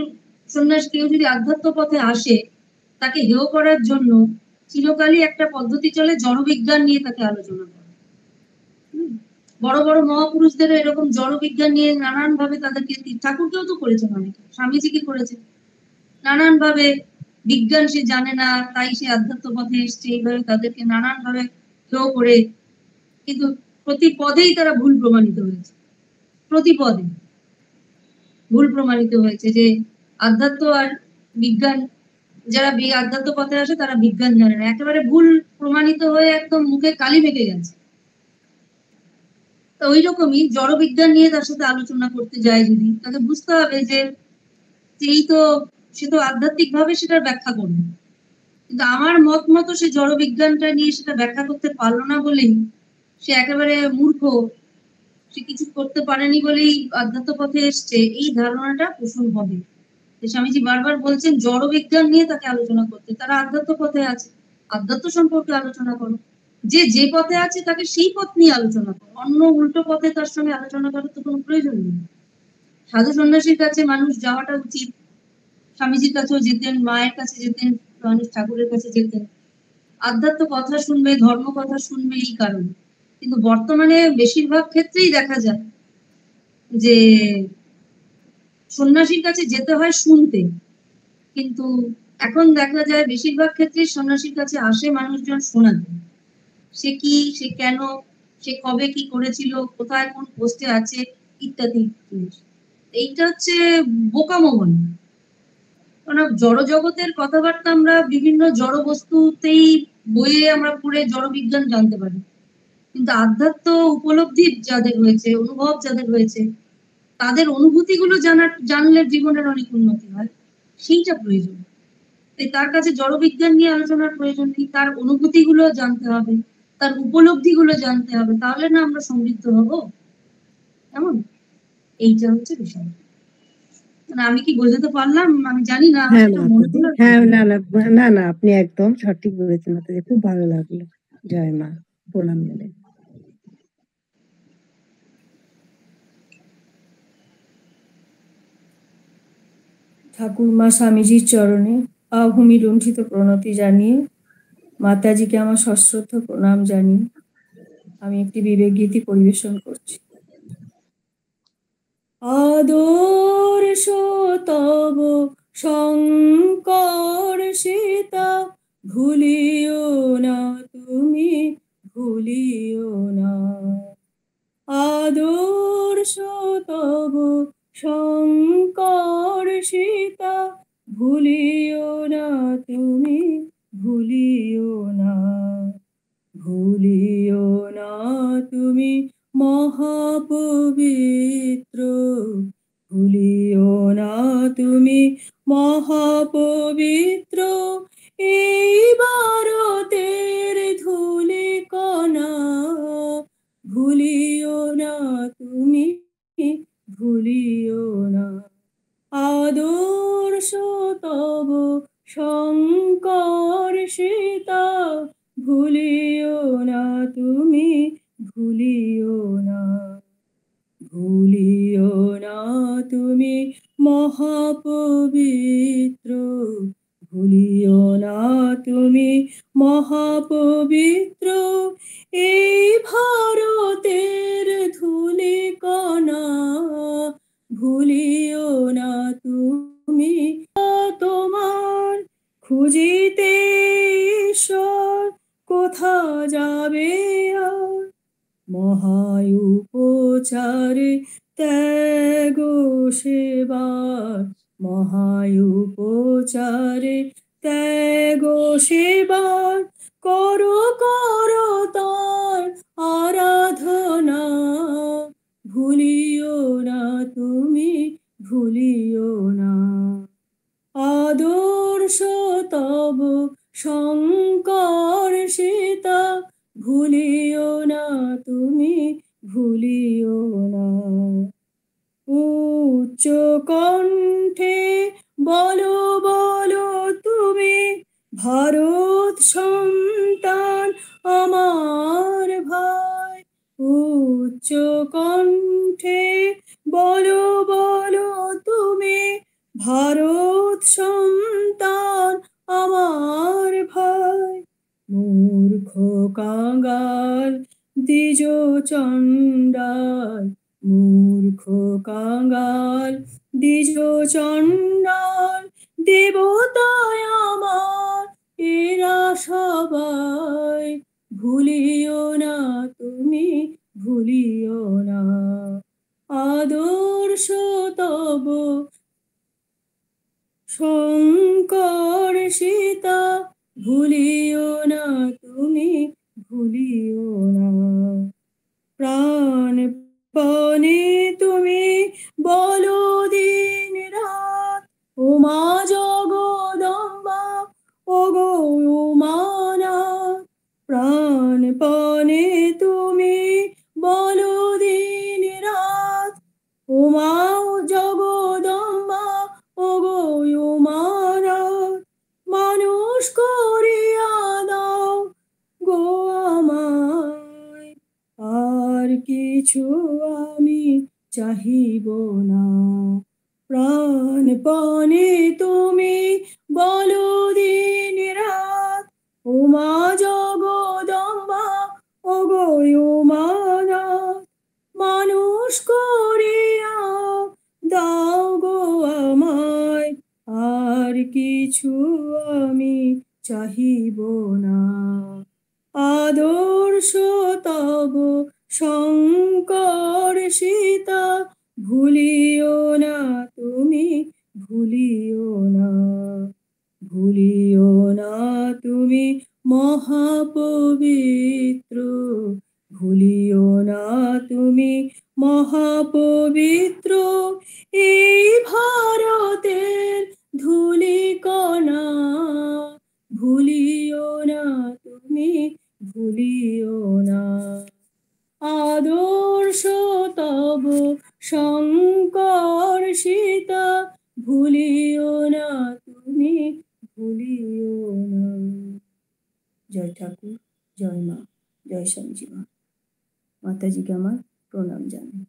সন্ন্যাস কেউ যদি আধ্যাত্ম পথে আসে, তাকে হেয় করার জন্য চিরকালই একটা পদ্ধতি চলে জড় বিজ্ঞান নিয়ে তাকে আলোচনা করা। বড় বড় মহাপুরুষদের এরকম জড় বিজ্ঞান নিয়ে নানান ভাবে তাদেরকে, ঠাকুরকেও তো করেছেন অনেকে, স্বামীজিকে করেছেন, নানান ভাবে বিজ্ঞান সে জানে না তাই সে আধ্যাত্ম পথে এসছে, এইভাবে তাদেরকে নানান ভাবে হেয় করে, কিন্তু প্রতি পদেই তারা ভুল প্রমাণিত হয়েছে, প্রতি পদে ভুল প্রমাণিত হয়েছে যে আধ্যাত্ম আর বিজ্ঞান, যারা আধ্যাত্ম পথে আসে তারা বিজ্ঞান জানে না, একেবারে ভুল প্রমাণিত হয়ে একদম মুখে কালি মেখে গেছে। তো ওই রকমই জড় বিজ্ঞান নিয়ে তার সাথে আলোচনা করতে যায় যদি, তাকে বুঝতে হবে যে এই তো সে তো আধ্যাত্মিক ভাবে সেটার ব্যাখ্যা করবে, কিন্তু আমার মত মতো সে জড় বিজ্ঞানটা নিয়ে সেটা ব্যাখ্যা করতে পারলো না বলেই সে একেবারে মূর্খ, সে কিছু করতে পারেনি বলেই আধ্যাত্ম পথে এসছে, এই ধারণাটা পোষণ হবে। স্বামীজি বারবার বলছেন জড় বিজ্ঞান নিয়ে তাকে আলোচনা করতে, তারা আধ্যাত্ম পথে আছে, আধ্যাত্ম সম্পর্কে আলোচনা করো, যে পথে আছে তাকে সেই পথ নিয়ে আলোচনা করো, অন্য উল্টো পথে তার সঙ্গে আলোচনা করার তো কোনো প্রয়োজন নেই। সাধু সন্ন্যাসীর কাছে মানুষ যাওয়াটা উচিত, স্বামীজির কাছেও যেতেন, মায়ের কাছে যেতেন, মানুষ ঠাকুরের কাছে যেতেন, আধ্যাত্ম কথা শুনবে, ধর্ম কথা শুনবে এই কারণে। কিন্তু বর্তমানে বেশিরভাগ ক্ষেত্রেই দেখা যায় যে সন্ন্যাসীর কাছে যেতে হয় শুনতে, কিন্তু এখন দেখা যায় বেশিরভাগ ক্ষেত্রে সন্ন্যাসীর কাছে আসে মানুষজন শোনাতে, সে কি, সে কেন, সে কবে কি করেছিল, কোথায় কোন পোস্টে আছে ইত্যাদি। এইটা হচ্ছে বোকামো মনে, কারণ জড় জগতের কথাবার্তা আমরা বিভিন্ন জড় বস্তুতেই বইয়ে আমরা পড়ে জড় বিজ্ঞান জানতে পারি, কিন্তু আধ্যাত্ম উপলব্ধি যাদের হয়েছে, অনুভব যাদের হয়েছে, তাদের অনুভূতিগুলো জানলে জীবনের অনেক উন্নতি হয়, সেইটা প্রয়োজন। তার কাছে জড় বিজ্ঞান নিয়ে আলোচনার প্রয়োজন নেই, তার অনুভূতিগুলো জানতে হবে, তার উপলব্ধিগুলো জানতে হবে, তাহলে না আমরা সমৃদ্ধ হব। এমন এইটা হচ্ছে বিষয়। আমি কি বোঝাতে পারলাম আমি জানি না, হ্যাঁ সেটা মনে মাতাজি, হলো। হ্যাঁ, না না না না, আপনি একদম সঠিক বলেছেন মাতাজি, খুব ভালো লাগলো। জয় মা, প্রণাম নেবেন। ঠাকুরমা স্বামীজির চরণে আভূমি লুণ্ঠিত প্রণতি জানিয়ে, মাতাজিকে আমার সশ্রদ্ধ প্রণাম জানিয়ে আমি একটি বিবেক গীতি পরিবেশন করছি। আদর্শ তব শঙ্কর সীতা, ভুলিও না তুমি, ভুলিও না। আদর্শ তব শঙ্কর সীতা, ভুলিও না তুমি, ভুলিও না। ভুলিও না তুমি মহাপবিত্র তুমি মহাপবিত্র, এই ভারতের ধুলি কণা ভুলিও না তুমি, ভুলিও না। আদর্শ তব শঙ্কর সীতা, ভুলিও না তুমি, ভুলিও না। ভুলিও না তুমি মহাপবিত্র, ভুলিও না তুমি মহাপবিত্র, এই ভারতের ধুলি কণা ভুলিও না তুমি। তোমার খুঁজিতে ঈশ্বর কোথা যাবে আর, মহায় উপচারে ত্যাগ সেবার, মহায় উপচারে ত্যাগ সেবার, করো করো তার আরাধনা, ভুলিও না তুমি, ভুলিও না। আদর্শ তব শঙ্কর সীতা, ভুলিও না তুমি, ভুলিও না। উচ্চ কণ্ঠে বলো বলো তুমি, ভারত সন্তান আমার ভাই। উচ্চ কণ্ঠে বলো বলো তুমি, ভারত সন্তান আমার ভাই। মূর্খ কাঙ্গাল দ্বিজ চণ্ডাল, মূর্খ কাঙ্গাল দ্বিজ চণ্ডাল, দেবতায় আমার এরা সবাই, ভুলিও না তুমি, ভুলিও না। আদর্শ তব শঙ্কর সীতা, ভুলিও না তুমি, ভুলিও না। প্রাণপণে তুমি বলো দিন রাত, উমা জগদম্বা ওগো উমানাথ। প্রাণপণে তুমি বলো দিন রাত, উমা জগদম্বা ওগো উমানাথ। মানুষ করিয়া দাও গো আমায়, আর কিছু আমি চাহিব না। প্রাণপণে তুমি বলো দিন রাত, উমা জগদম্বা ওগো উমানাথ। মানুষ করিয়া দাও গো আমায়, আর কিছু আমি চাহিব না। আদর্শ তব শঙ্কর সীতা, ভুলিও না তুমি, ভুলিও না। ভুলিও না তুমি মহাপবিত্র, ভুলিও না তুমি মহাপবিত্র, এই ভারতের ধুলি কণা ভুলিও না তুমি, ভুলিও না। আদর্শ তব শঙ্কর সীতা, ভুলিও না তুমি, ভুলিও না। জয় ঠাকুর, জয় মা, জয় স্বামীজি মা। মাতাজিকে আমার প্রণাম জানাই।